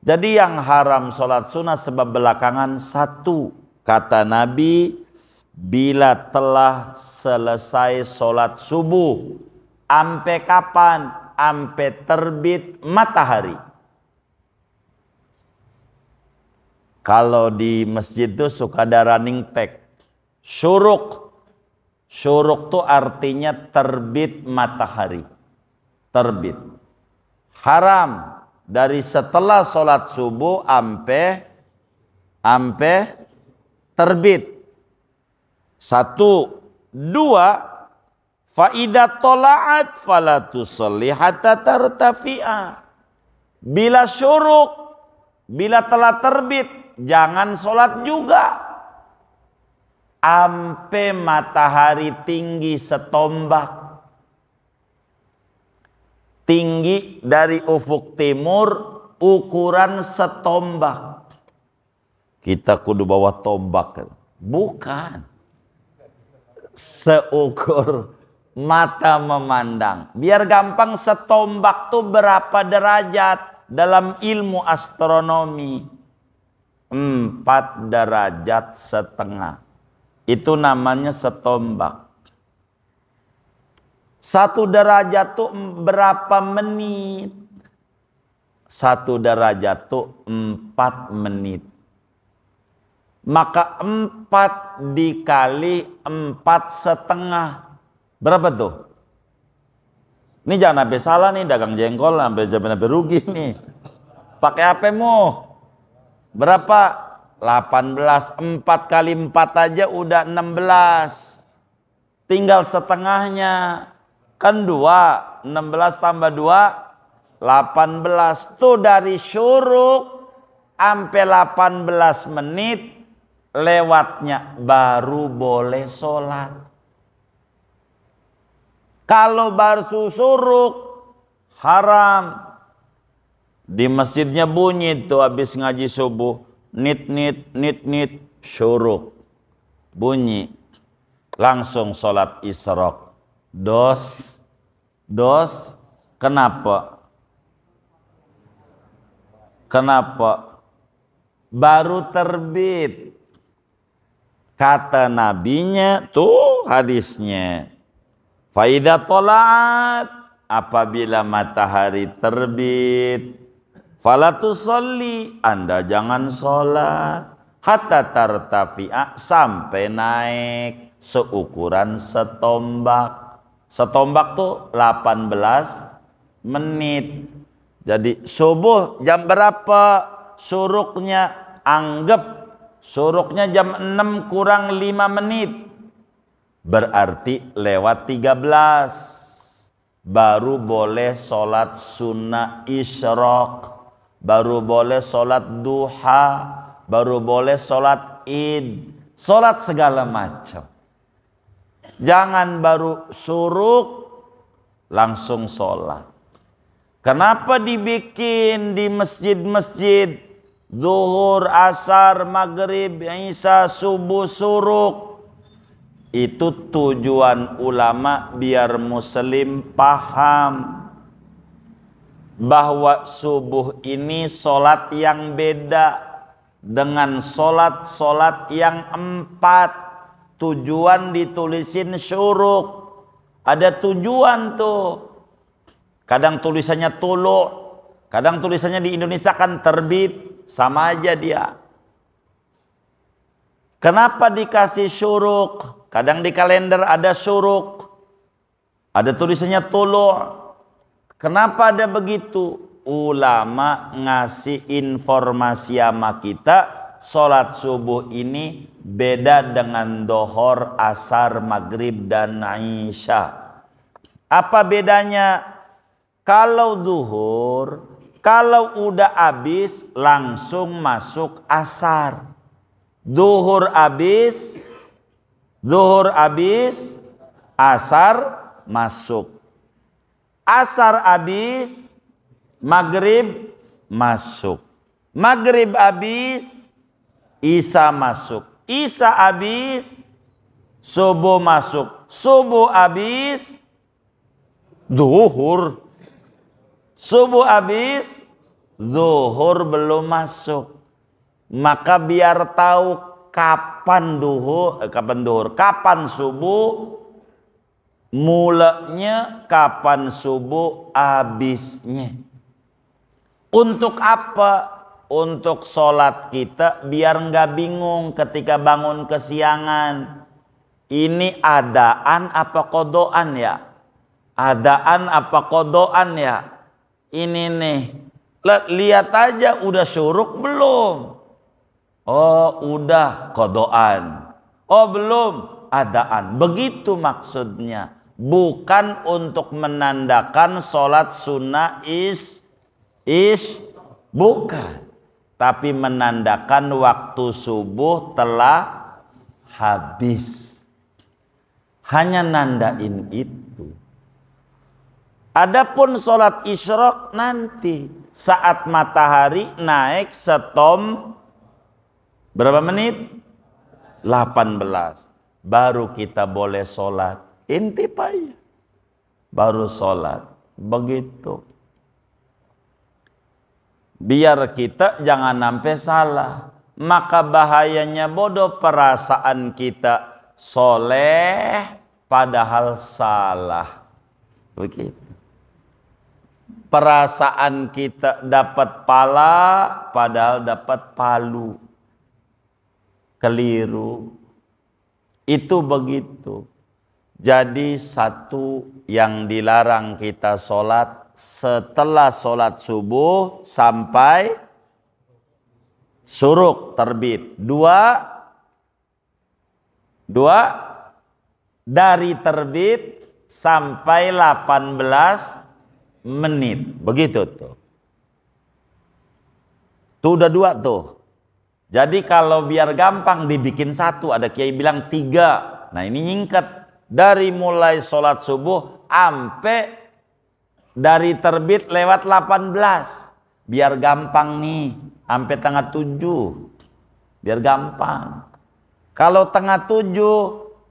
Jadi yang haram sholat sunnah sebab belakangan satu. Kata Nabi, bila telah selesai sholat subuh. Ampe kapan? Ampe terbit matahari. Kalau di masjid itu suka ada running tag. Syuruk. Syuruk itu artinya terbit matahari. Terbit. Haram dari setelah sholat subuh ampe terbit. 1, 2, fa idza tala'at fala tusalli hatta tartafi'a. Bila syuruk, bila telah terbit, jangan sholat juga ampe matahari tinggi setombak. Tinggi dari ufuk timur ukuran setombak. kita kudu bawa tombak. Bukan. Seukur mata memandang. Biar gampang, setombak tuh berapa derajat dalam ilmu astronomi? 4,5 derajat. Itu namanya setombak. 1 derajat tuh berapa menit? 1 derajat tuh 4 menit. Maka 4 dikali 4,5. Berapa tuh? Ini jangan sampai salah nih, dagang jengkol sampai rugi nih. Pakai HP-mu. Berapa? 18. 4 kali 4 aja udah 16. Tinggal setengahnya. Kan 2. 16 tambah 2, 18. Tuh dari syuruk sampai 18 menit. Lewatnya baru boleh sholat. Kalau baru syuruk haram. Di masjidnya bunyi tuh habis ngaji subuh, nit syuruk bunyi, langsung sholat isyraq. Dos. Kenapa? Baru terbit. Kata nabinya tuh hadisnya, faida tolaat, apabila matahari terbit, falatusolli, Anda jangan sholat, hatta tartafi'a, sampai naik seukuran setombak. Setombak tuh 18 menit. Jadi subuh jam berapa syuruknya? Anggap syuruknya jam 6 kurang 5 menit. Berarti lewat 13. Baru boleh sholat sunnah isyraq. Baru boleh sholat duha. Baru boleh sholat id. Sholat segala macam. Jangan baru syuruk langsung sholat. Kenapa dibikin di masjid-masjid zuhur, asar, maghrib, isya, subuh, suruk? Itu tujuan ulama biar muslim paham bahwa subuh ini solat yang beda dengan solat-solat yang 4. Tujuan ditulisin syuruk. Ada tujuan tuh. Kadang tulisannya tulu, kadang tulisannya di Indonesia kan terbit. Sama aja dia. Kenapa dikasih syuruk? Kadang di kalender ada syuruk, ada tulisannya tulu. Kenapa ada begitu? Ulama ngasih informasi sama kita, sholat subuh ini beda dengan dohor, asar, maghrib, dan isya. Apa bedanya? Kalau duhur, kalau udah habis langsung masuk asar. Duhur habis, asar masuk. Asar habis, maghrib masuk. Maghrib habis, isya masuk. Isya habis, subuh masuk. Subuh habis, duhur. Subuh habis, zuhur belum masuk. Maka biar tahu kapan kapan subuh mulanya, kapan subuh habisnya. Untuk apa? Untuk sholat kita biar nggak bingung ketika bangun kesiangan. Ini adaan apa kodoan ya? Adaan apa kodoan ya? Ini nih, lihat aja udah syuruk belum? Oh udah kodoan. Oh belum, adaan. Begitu maksudnya. Bukan untuk menandakan sholat sunnah bukan. Tapi menandakan waktu subuh telah habis. Hanya nandain itu. Adapun sholat isyraq nanti saat matahari naik Berapa menit? 18. Baru kita boleh sholat. Intip aja. Baru sholat. Begitu. Biar kita jangan sampai salah. Maka bahayanya bodoh perasaan kita soleh padahal salah. Begitu. Perasaan kita dapat pala padahal dapat palu. Keliru. Itu begitu. Jadi satu yang dilarang kita sholat setelah sholat subuh sampai syuruk terbit. Dua dari terbit sampai 18 menit. Begitu tuh. Tuh udah 2 tuh. Jadi kalau biar gampang dibikin 1, ada kiai bilang 3. Nah ini nyingkat. Dari mulai sholat subuh sampai dari terbit lewat 18. Biar gampang nih. Sampai tengah 7. Biar gampang. Kalau tengah 7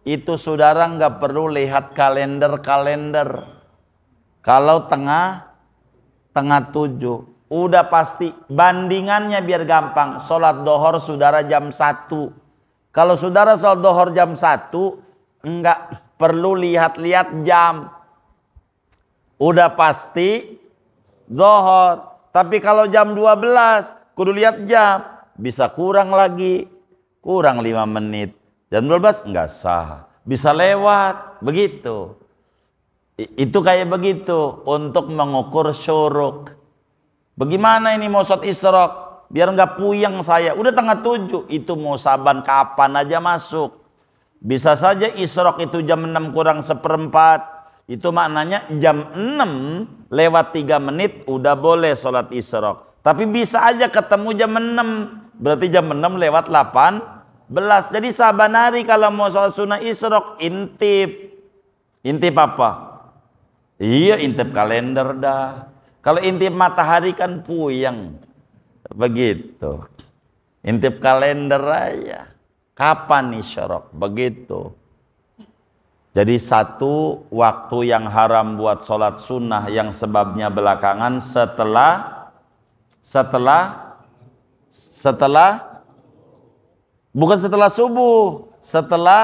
itu saudara nggak perlu lihat kalender. Kalau tengah 7 udah pasti bandingannya biar gampang. Sholat dohor saudara jam 1. Kalau saudara sholat dohor jam 1 enggak perlu lihat-lihat jam. Udah pasti dohor. Tapi kalau jam 12 kudu lihat jam. Bisa kurang lagi. Kurang 5 menit. Jam 12 enggak sah. Bisa lewat. Begitu. Itu kayak begitu. Untuk mengukur syuruk. Bagaimana ini mau sholat isyraq? Biar enggak puyeng saya. Udah tengah 7. Itu mau saban kapan aja masuk. Bisa saja isyraq itu jam 6 kurang 1/4. Itu maknanya jam 6 lewat 3 menit udah boleh sholat isyraq. Tapi bisa aja ketemu jam 6. Berarti jam 6 lewat 18. Jadi saban hari kalau mau sholat sunnah isyraq intip. Intip apa? Iya intip kalender dah. Kalau intip matahari kan puyeng. Begitu. Intip kalender aja. Kapan isyraq? Begitu. Jadi satu waktu yang haram buat sholat sunnah yang sebabnya belakangan bukan setelah subuh, setelah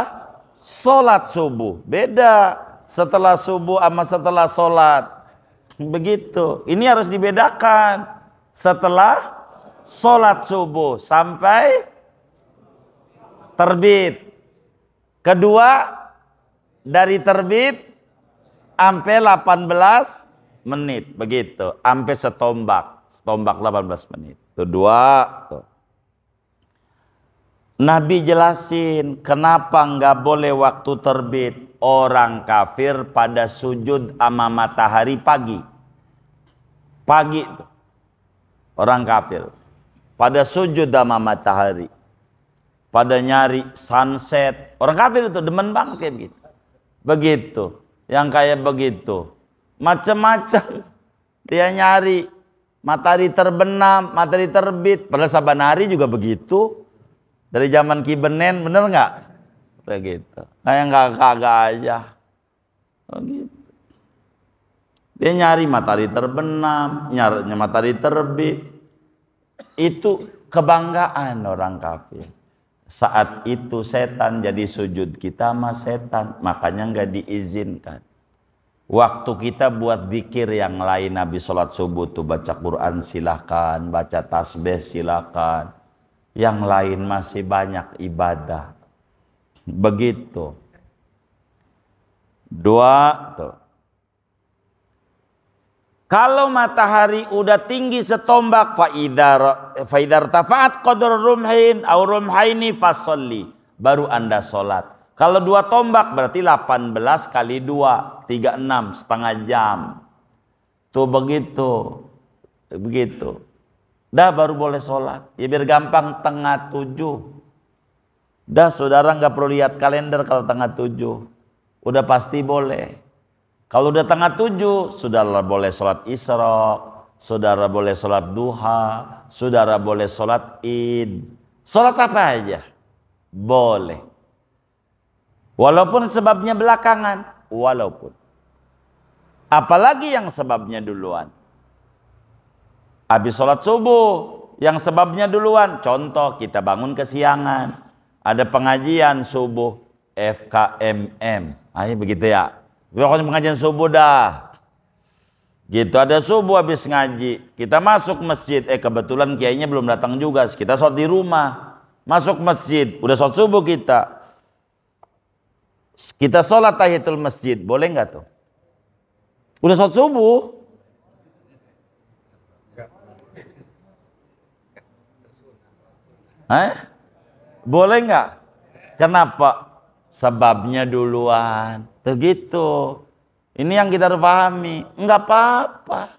sholat subuh. Beda setelah subuh sama setelah sholat. Begitu. Ini harus dibedakan. Setelah sholat subuh sampai terbit. Kedua dari terbit sampai 18 menit. Begitu. Sampai setombak. Setombak 18 menit. Itu 2 tuh. Nabi jelasin kenapa nggak boleh waktu terbit. Orang kafir pada sujud sama matahari pagi. Pagi tuh. Orang kafir pada sujud sama matahari. Pada nyari sunset. Orang kafir itu demen banget kayak begitu. Begitu. Yang kayak begitu. Macam-macam. Dia nyari matahari terbenam, matahari terbit. Padahal saban hari juga begitu. Dari zaman Ki Benen, bener nggak? Begitu. Kayak nggak kagak aja. Begitu. Dia nyari matahari terbenam, nyari matahari terbit. Itu kebanggaan orang kafir. Saat itu setan jadi sujud kita sama setan. Makanya nggak diizinkan. Waktu kita buat zikir yang lain, Nabi sholat subuh tuh baca Quran silakan, baca tasbih silakan. Yang lain masih banyak ibadah. Begitu. 2 tuh. Kalau matahari udah tinggi setombak faidar tafaat qadar rumhin au rumhaini fasolli, baru Anda sholat. Kalau 2 tombak berarti 18 kali 2 36 setengah jam. Tuh begitu. Begitu. Dah baru boleh sholat. Ya biar gampang tengah 7. Dah saudara nggak perlu lihat kalender kalau tengah 7. Udah pasti boleh. Kalau udah tengah 7, saudara boleh sholat isyraq, saudara boleh sholat duha, saudara boleh sholat id. Sholat apa aja boleh, walaupun sebabnya belakangan, walaupun. Apalagi yang sebabnya duluan. Habis sholat subuh, yang sebabnya duluan. Contoh, kita bangun kesiangan, ada pengajian subuh, FKMM. Ayo begitu ya. Pokoknya pengajian subuh dah. Gitu, ada subuh habis ngaji. Kita masuk masjid. Kebetulan kiainya belum datang juga. Kita sholat di rumah. Masuk masjid. Udah sholat subuh kita. Kita sholat tahiyatul masjid. Boleh nggak tuh? Udah sholat subuh. Boleh nggak? Kenapa? Sebabnya duluan. Begitu. Ini yang kita harus pahami. Enggak apa-apa.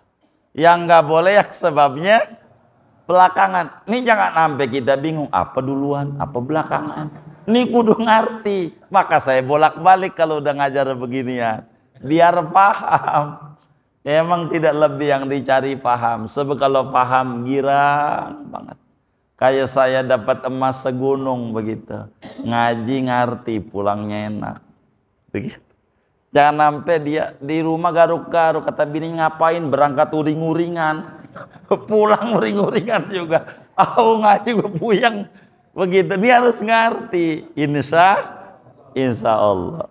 Yang nggak boleh yang sebabnya belakangan. Ini jangan sampai kita bingung. Apa duluan? Apa belakangan? Ini kudu ngerti. Maka saya bolak-balik kalau udah ngajar beginian. Biar paham. Emang tidak lebih yang dicari paham. Sebab kalau paham girang banget. Kayak saya dapat emas segunung begitu. Ngaji ngerti, pulangnya enak. Begitu. Jangan sampai dia di rumah garuk-garuk, kata bini ngapain berangkat uring-uringan. Pulang uring-uringan juga. Ngaji gue puyeng. Begitu, dia harus ngerti. Insya Allah.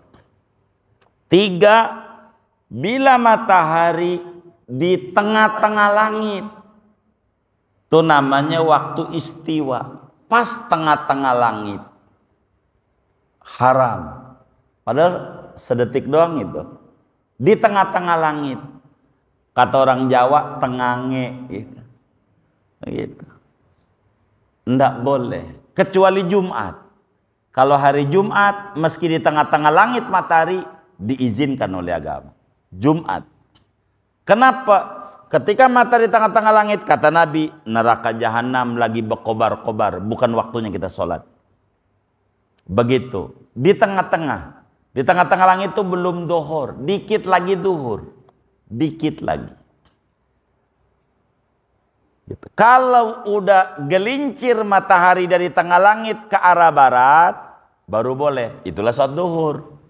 3, bila matahari di tengah-tengah langit. Itu namanya waktu istiwa. Pas tengah-tengah langit. Haram. Padahal sedetik doang itu. Di tengah-tengah langit. Kata orang Jawa, tengange. Gitu. Nggak boleh. Kecuali Jumat. Kalau hari Jumat, meski di tengah-tengah langit matahari, diizinkan oleh agama. Jumat. Kenapa? Ketika matahari di tengah-tengah langit, kata Nabi, neraka jahanam lagi berkobar-kobar. Bukan waktunya kita sholat. Begitu. Di tengah-tengah. Di tengah-tengah langit itu belum duhur. Dikit lagi duhur. Dikit lagi. Gitu. Kalau udah gelincir matahari dari tengah langit ke arah barat, baru boleh. Itulah sholat duhur.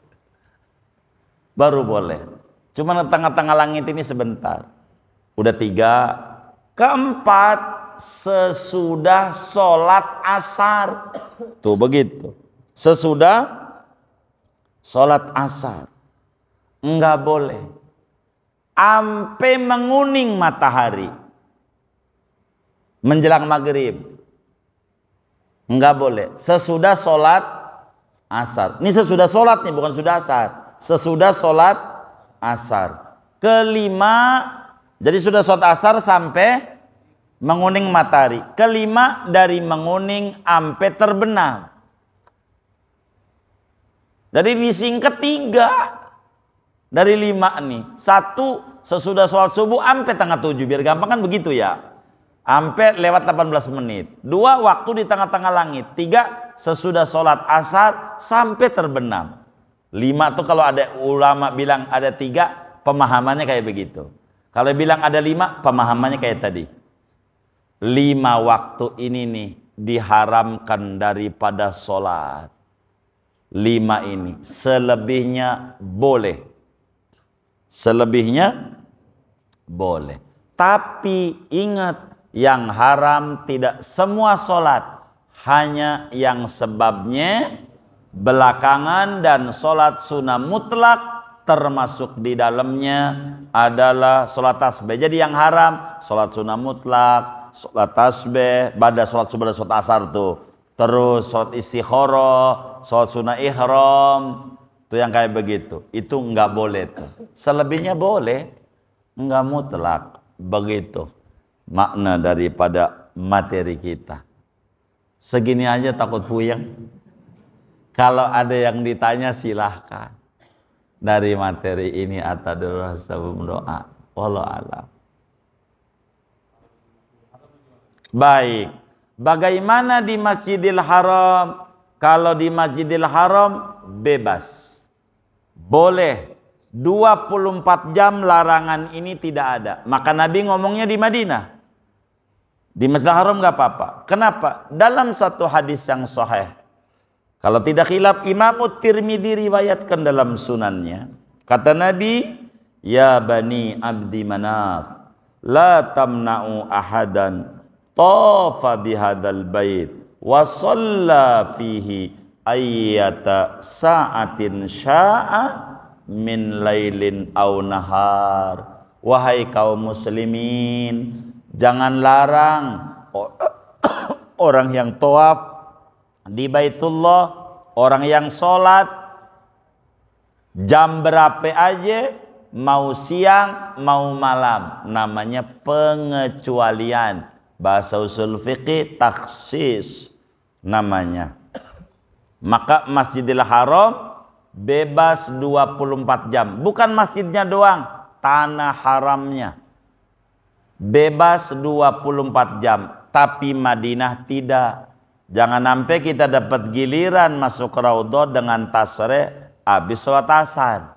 Baru boleh. Cuma di tengah-tengah langit ini sebentar. Udah 3. Keempat, sesudah sholat asar. Tuh begitu. Sesudah sholat asar. Enggak boleh. Sampai menguning matahari. Menjelang maghrib. Enggak boleh. Sesudah sholat asar. Ini sesudah sholat nih, bukan sudah asar. Sesudah sholat asar. Kelima, jadi sudah sholat asar sampai menguning matahari. Kelima, dari menguning sampai terbenam. Jadi disingkat 3 dari 5 nih. 1, sesudah sholat subuh sampai tengah 7. Biar gampang kan begitu ya. Sampai lewat 18 menit. 2, waktu di tengah-tengah langit. 3, sesudah sholat asar sampai terbenam. 5 tuh kalau ada ulama bilang ada 3, pemahamannya kayak begitu. Kalau bilang ada 5, pemahamannya kayak tadi. 5 waktu ini nih diharamkan daripada sholat. 5 ini. Selebihnya boleh. Selebihnya boleh. Tapi ingat, yang haram tidak semua sholat. Hanya yang sebabnya belakangan, dan sholat sunnah mutlak termasuk di dalamnya adalah sholat tasbih. Jadi yang haram sholat sunnah mutlak, sholat tasbih, pada sholat subuh dan sholat asar tuh. Terus sholat istikharah, sholat sunnah ihram, tuh yang kayak begitu. Itu nggak boleh tuh. Selebihnya boleh, nggak mutlak. Begitu makna daripada materi kita. Segini aja takut puyeng. Kalau ada yang ditanya silahkan. Dari materi ini atadullah sebelum doa. Wallahu a'lam. Baik. Bagaimana di Masjidil Haram? Kalau di Masjidil Haram bebas. Boleh. 24 jam larangan ini tidak ada. Maka Nabi ngomongnya di Madinah. Di Masjidil Haram nggak apa-apa. Kenapa? Dalam satu hadis yang sahih, kalau tidak khilaf, Imam Tirmidzi riwayatkan dalam sunannya, kata Nabi, ya bani abdi manaf, la tamna'u ahadan tafa bihadzal bait wa shalla fihi ayyata sa'atin sya'a min lailin aw nahar. Wahai kaum muslimin, jangan larang orang yang tawaf di Baitullah, orang yang sholat jam berapa aja, mau siang mau malam, namanya pengecualian. Bahasa usul fikih taksis namanya. Maka Masjidil Haram bebas 24 jam, bukan masjidnya doang, tanah haramnya bebas 24 jam. Tapi Madinah tidak. Jangan sampai kita dapat giliran masuk raudhah dengan tasrih habis sholat asar,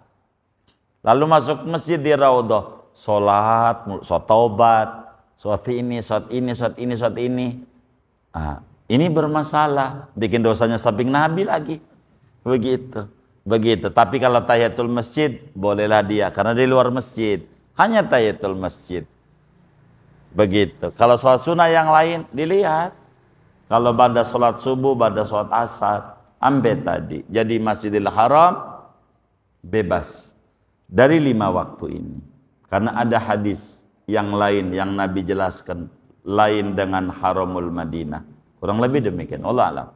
lalu masuk masjid di raudhah, sholat, taubat, sholat ini, sholat ini, sholat ini, sholat ini. Ini bermasalah, bikin dosanya samping Nabi lagi. Begitu. Tapi kalau tahiyatul masjid bolehlah dia, karena di luar masjid, hanya tahiyatul masjid. Begitu. Kalau sholat sunnah yang lain dilihat. Kalau pada sholat subuh, pada sholat asar, ambil tadi. Jadi Masjidil Haram bebas dari 5 waktu ini. Karena ada hadis yang lain yang Nabi jelaskan, lain dengan Haramul Madinah. Kurang lebih demikian. Allah alam.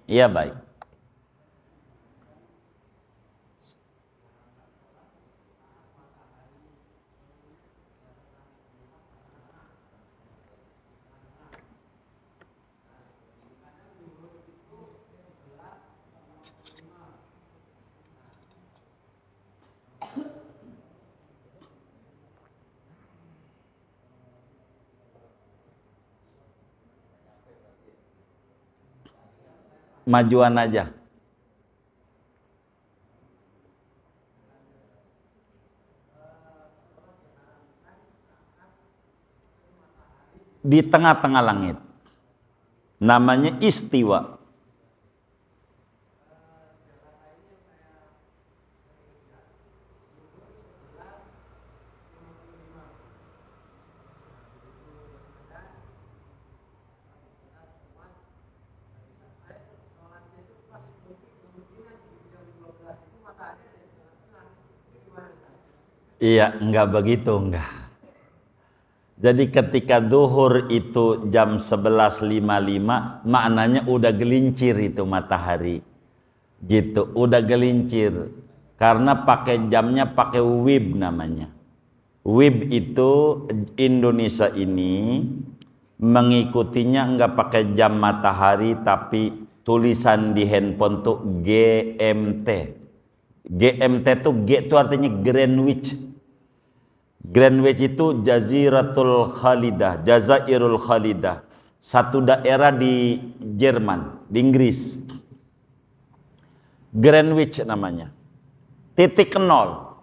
Iya, baik. Majuan aja. Di tengah-tengah langit. Namanya istiwa. Iya, enggak begitu, enggak. Jadi ketika duhur itu jam 11.55, maknanya udah gelincir itu matahari. Gitu, udah gelincir. Karena pakai jamnya pakai wib namanya. Wib itu Indonesia ini mengikutinya enggak pakai jam matahari, tapi tulisan di handphone tuh GMT. GMT tuh G itu artinya Greenwich. Greenwich itu Jaziratul Khalidah, Jazairul Khalidah, satu daerah di Jerman, di Inggris. Greenwich namanya. Titik nol.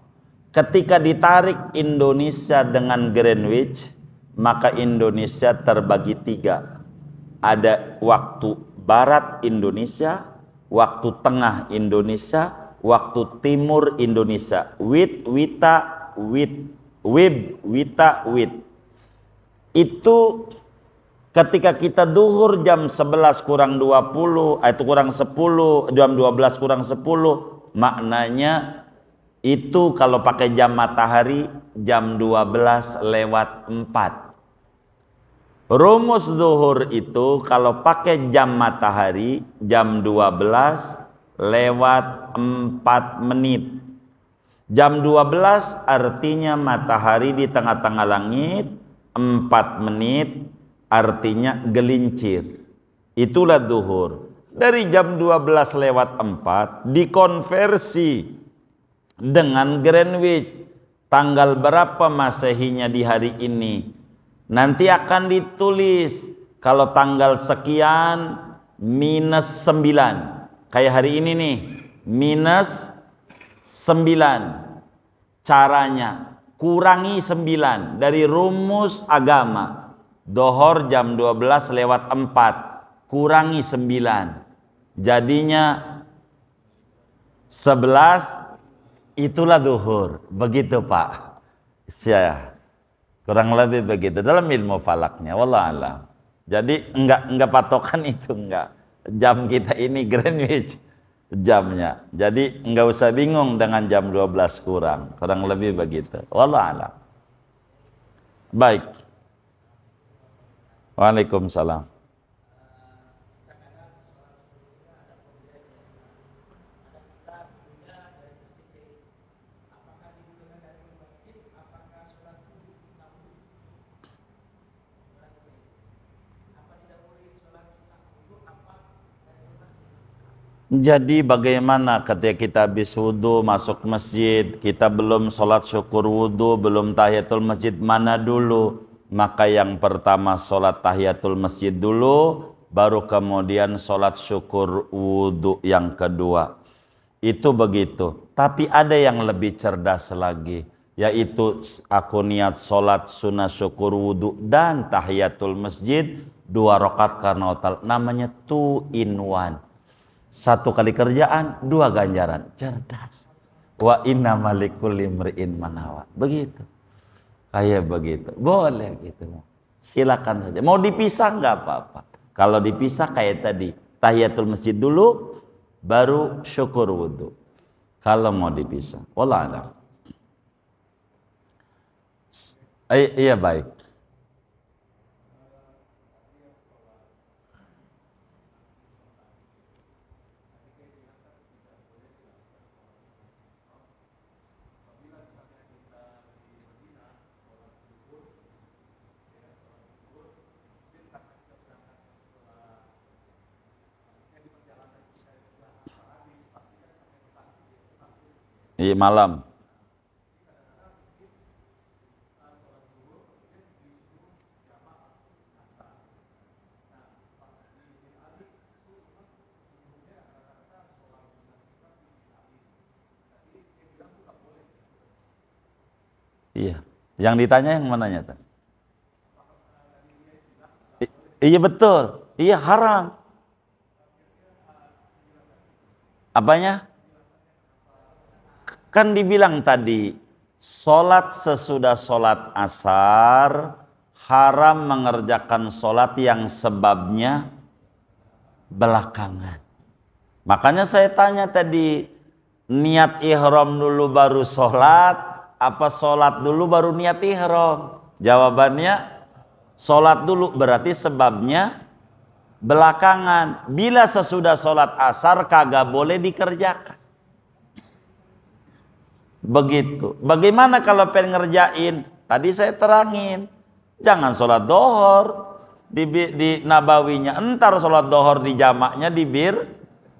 Ketika ditarik Indonesia dengan Greenwich, maka Indonesia terbagi 3. Ada waktu barat Indonesia, waktu tengah Indonesia, waktu timur Indonesia. Wib, wita, wit. Itu ketika kita duhur jam 11 kurang 20, itu kurang 10, jam 12 kurang 10, maknanya itu kalau pakai jam matahari jam 12 lewat 4. Rumus duhur itu kalau pakai jam matahari jam 12 lewat 4 menit. Jam 12 artinya matahari di tengah-tengah langit, 4 menit artinya gelincir. Itulah duhur. Dari jam 12 lewat 4 dikonversi dengan Greenwich. Tanggal berapa Masehinya di hari ini? Nanti akan ditulis kalau tanggal sekian -9. Kayak hari ini nih, -9. Caranya kurangi 9 dari rumus agama. Dohor jam 12:04, kurangi 9. Jadinya 11, itulah duhur. Begitu Pak. Ya, kurang lebih begitu dalam ilmu falaknya. Wallah alam. Jadi enggak patokan itu enggak. Jam kita ini Greenwich jamnya. Jadi enggak usah bingung dengan jam 12 kurang. Kurang lebih begitu. Wallah alam. Baik. Waalaikumsalam. Jadi bagaimana ketika kita habis wudhu masuk masjid, kita belum sholat syukur wudhu, belum tahiyatul masjid, mana dulu? Maka yang pertama sholat tahiyatul masjid dulu, baru kemudian sholat syukur wudhu yang kedua. Itu begitu. Tapi ada yang lebih cerdas lagi, yaitu aku niat sholat sunnah syukur wudhu dan tahiyatul masjid 2 rakaat karena otak. Namanya 2 in 1. 1 kali kerjaan, 2 ganjaran. Cerdas. Wa inna malikul limri'in manawa. Begitu. Kayak begitu. Boleh gitu. Silakan saja. Mau dipisah nggak apa-apa. Kalau dipisah kayak tadi, tahiyatul masjid dulu, baru syukur wudhu. Kalau mau dipisah. Wallah alam. Iya baik. Iya malam. Iya. Yang ditanya yang mananya tadi? Iya betul. Iya haram. Apanya? Kan dibilang tadi, sholat sesudah sholat asar, haram mengerjakan sholat yang sebabnya belakangan. Makanya saya tanya tadi, niat ihram dulu baru sholat, apa sholat dulu baru niat ihram? Jawabannya, sholat dulu berarti sebabnya belakangan. Bila sesudah sholat asar kagak boleh dikerjakan. Begitu. Bagaimana kalau pengen ngerjain? Tadi saya terangin, jangan sholat dohor di nabawinya, entar sholat dohor di jamaknya di bir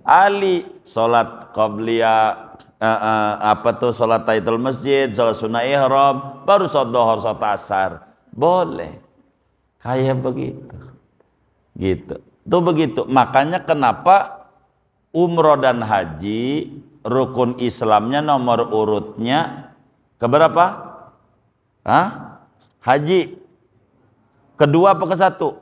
ali, sholat qobliyah, sholat tahiyatul masjid, sholat sunnah ihram, baru sholat dohor, sholat asar. Boleh. Kayak begitu. Gitu. Tuh begitu. Makanya kenapa umroh dan haji rukun Islamnya nomor urutnya keberapa? Haji kedua apa ke satu?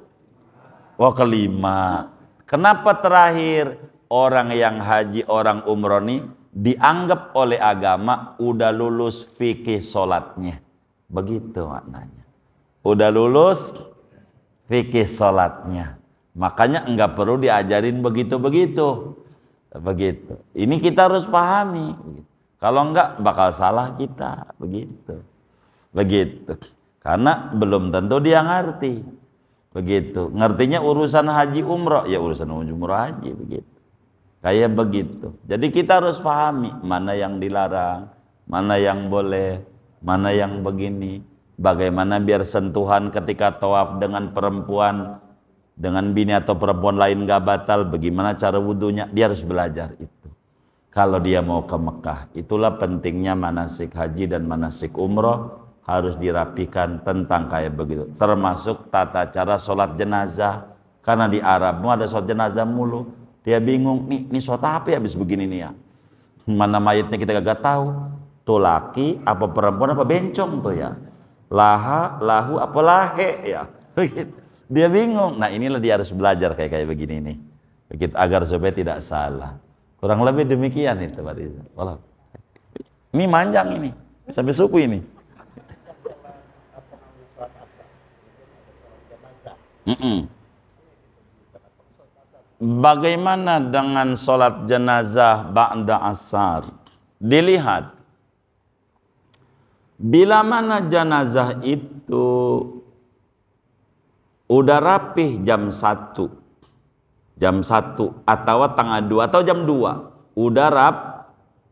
Oh kelima. Kenapa terakhir? Orang yang haji, orang umroh nih dianggap oleh agama udah lulus fikih sholatnya. Begitu maknanya. Udah lulus fikih sholatnya. Makanya enggak perlu diajarin begitu-begitu. Begitu. Ini kita harus pahami. Kalau enggak bakal salah kita. Begitu. Begitu. Karena belum tentu dia ngerti. Begitu. Ngertinya urusan haji umroh, ya urusan umroh haji begitu. Kayak begitu. Jadi kita harus pahami mana yang dilarang, mana yang boleh, mana yang begini. Bagaimana biar sentuhan ketika tawaf dengan perempuan, dengan bini atau perempuan lain gak batal, bagaimana cara wudhunya, dia harus belajar itu. Kalau dia mau ke Mekah, itulah pentingnya manasik haji dan manasik umroh harus dirapikan tentang kayak begitu. Termasuk tata cara sholat jenazah, karena di Arabmu ada sholat jenazah mulu. Dia bingung, nih sholat apa ya habis begini nih ya? Mana mayatnya kita gak tahu. Tuh laki apa perempuan apa bencong tuh ya? Laha, lahu apa lahe ya? Begitu. Dia bingung. Nah inilah dia harus belajar kayak begini nih. Begitu agar supaya tidak salah. Kurang lebih demikian itu Pak Rizal. Ini manjang ini. Sampai suku ini. Bagaimana dengan sholat jenazah ba'da asar? Dilihat. Bila mana jenazah itu udah rapih jam 1 atau tengah 2 atau jam 2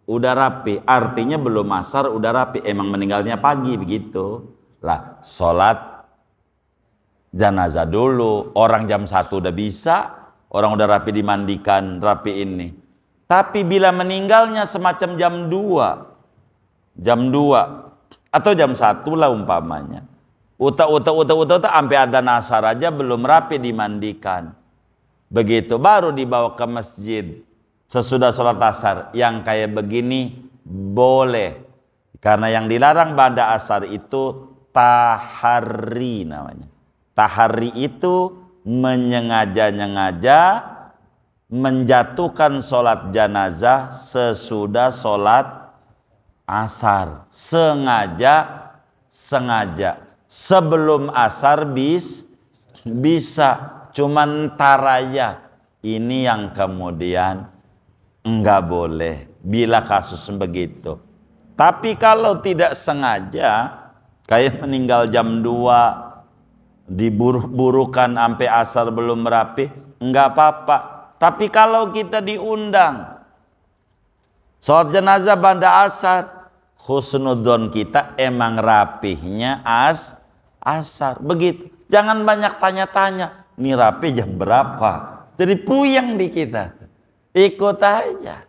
udah rapi, artinya belum asar udah rapi, emang meninggalnya pagi begitu lah, sholat jenazah dulu. Orang jam 1 udah bisa, orang udah rapi dimandikan, rapi ini. Tapi bila meninggalnya semacam jam 2 atau jam 1 lah umpamanya, uta sampai ada asar aja belum rapi dimandikan, begitu baru dibawa ke masjid sesudah sholat asar. Yang kayak begini boleh, karena yang dilarang pada asar itu tahari namanya. Tahari itu menyengaja-nyengaja menjatuhkan sholat jenazah sesudah sholat asar, sengaja. Sebelum asar bisa, cuman taraya. Ini yang kemudian enggak boleh bila kasus begitu. Tapi kalau tidak sengaja, kayak meninggal jam 2, diburu-burukan sampai asar belum rapi, enggak apa-apa. Tapi kalau kita diundang sholat jenazah pada asar, husnudon kita emang rapihnya asar begitu. Jangan banyak tanya-tanya, ini rapi jam berapa, jadi puyeng di kita. Ikut aja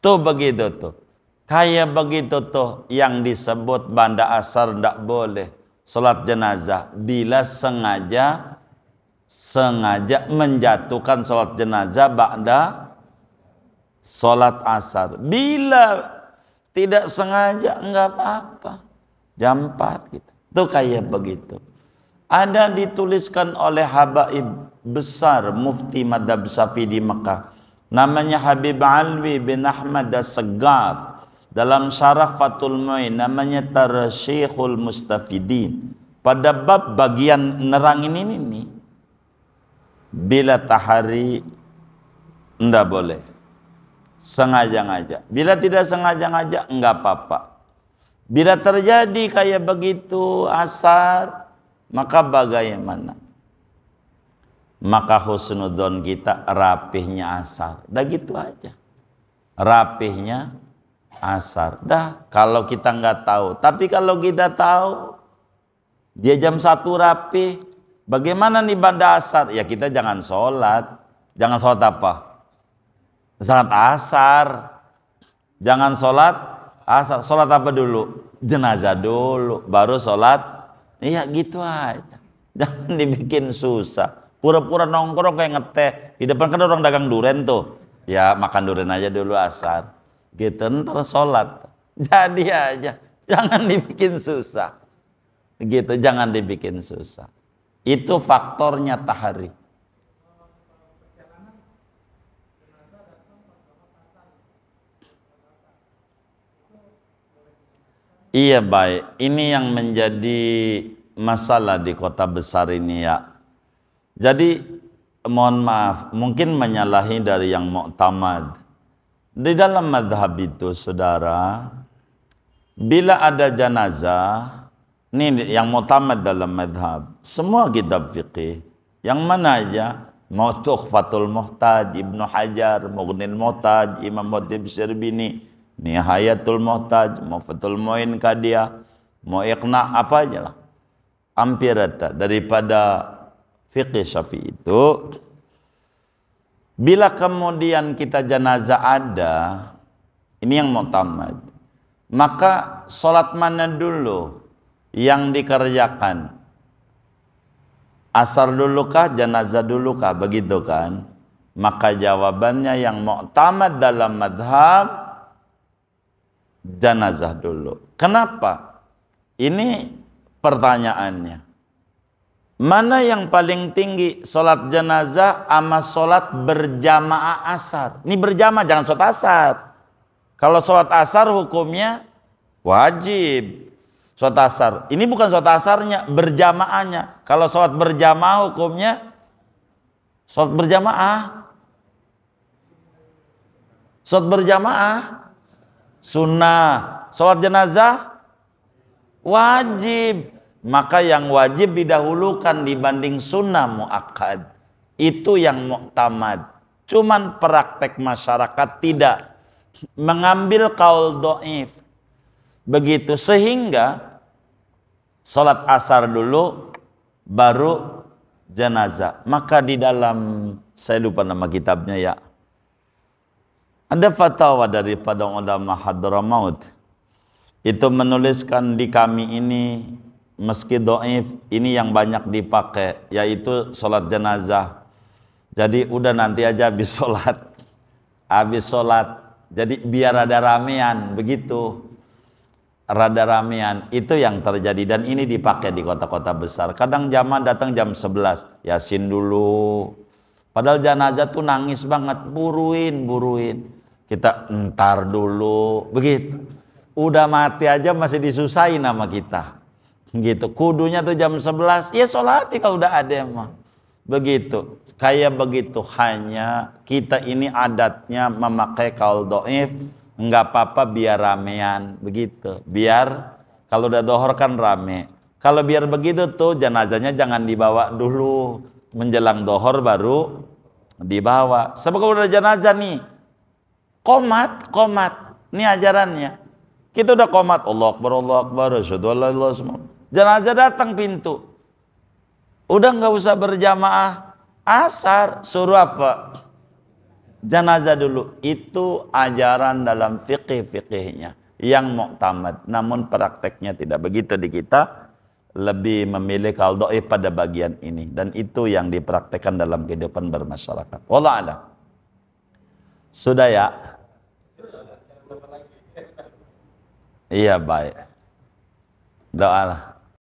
tuh, begitu tuh, kayak begitu tuh yang disebut banda asar ndak boleh sholat jenazah bila sengaja menjatuhkan sholat jenazah ba'da sholat asar. Bila tidak sengaja enggak apa-apa, jam 4 gitu. Itu kayak begitu. Ada dituliskan oleh habaib besar mufti madhab Syafi'i di Mekah, namanya Habib Alwi bin Ahmad As-Saggaf, dalam syarah Fathul Mu'in namanya Tarsyikhul Mustafidin, pada bab bagian nerangin ini nih, bila tahari enggak boleh, sengaja-ngaja. Bila tidak sengaja-ngaja enggak apa-apa. Bila terjadi kayak begitu asar, maka bagaimana? Maka husnudon kita rapihnya asar. Dah gitu aja. Rapihnya asar. Dah, kalau kita nggak tahu. Tapi kalau kita tahu dia jam 1 rapih, bagaimana nih banda asar? Ya kita jangan sholat. Jangan sholat apa? Sholat asar. Jangan sholat asar. Sholat apa dulu? Jenazah dulu, baru sholat. Iya gitu aja. Jangan dibikin susah. Pura-pura nongkrong kayak ngeteh. Di depan kan orang dagang duren tuh. Ya makan duren aja dulu asar. Gitu, ntar sholat. Jadi aja. Jangan dibikin susah. Gitu, jangan dibikin susah. Itu faktornya tahari. Iya baik, ini yang menjadi masalah di kota besar ini ya. Jadi mohon maaf, mungkin menyalahi dari yang mu'tamad. Di dalam madhab itu saudara, bila ada jenazah, ini yang mu'tamad dalam madhab, semua kitab fiqih, yang mana aja, mau Tuhfatul Muhtaj, Ibnu Hajar, Mughnil Muhtaj, Imam Khatib Syarbini, Nihayatul Muhtaj, mau Fathul Mu'in Qadiyah, mau Iqna, apa aja lah. Hampir rata daripada fiqih Syafi'i itu. Bila kemudian kita jenazah ada, ini yang mu'tamad, maka sholat mana dulu yang dikerjakan? Asar dulukah, jenazah dulukah? Begitu kan? Maka jawabannya yang mu'tamad dalam madhab, jenazah dulu. Kenapa? Ini pertanyaannya. Mana yang paling tinggi, sholat jenazah sama sholat berjamaah asar? Ini berjamaah, jangan sholat asar. Kalau sholat asar hukumnya wajib. Sholat asar, ini bukan sholat asarnya, berjamaahnya. Kalau sholat berjamaah hukumnya sholat berjamaah. Sholat berjamaah sunnah. Sholat jenazah wajib. Maka yang wajib didahulukan dibanding sunnah muakkad. Itu yang muktamad. Cuman praktek masyarakat tidak mengambil kaul dhaif. Begitu, sehingga sholat asar dulu baru jenazah. Maka di dalam, saya lupa nama kitabnya ya, ada fatwa daripada ulama Hadramaut. Itu menuliskan di kami ini, meski dhaif, ini yang banyak dipakai, yaitu sholat jenazah. Jadi udah nanti aja habis sholat, jadi biar ada ramean, begitu, rada ramean, itu yang terjadi. Dan ini dipakai di kota-kota besar. Kadang jamaah datang jam 11, yasin dulu, padahal jenazah tuh nangis banget, buruin, kita entar dulu, begitu. Udah mati aja masih disusahin sama kita. Gitu, kudunya tuh jam 11, ya sholat kalau udah ada emang. Begitu, kayak begitu. Hanya kita ini adatnya memakai kaul dhaif, nggak apa-apa biar ramean, begitu. Biar kalau udah dohor kan rame. Kalau biar begitu tuh jenazahnya jangan dibawa dulu, menjelang dohor baru dibawa. Sebab kalau udah jenazah nih, qomat, ini ajarannya. Kita udah qomat, Allahu Akbar, asyhadu an la ilaha illallah. Jenazah datang pintu, udah nggak usah berjamaah asar, suruh apa? Jenazah dulu. Itu ajaran dalam fikihnya yang muktamad. Namun prakteknya tidak begitu di kita. Lebih memilih kaul dhaif pada bagian ini, dan itu yang dipraktekkan dalam kehidupan bermasyarakat. Wallah a'lam. Sudah ya? Iya, baik. Doa lah.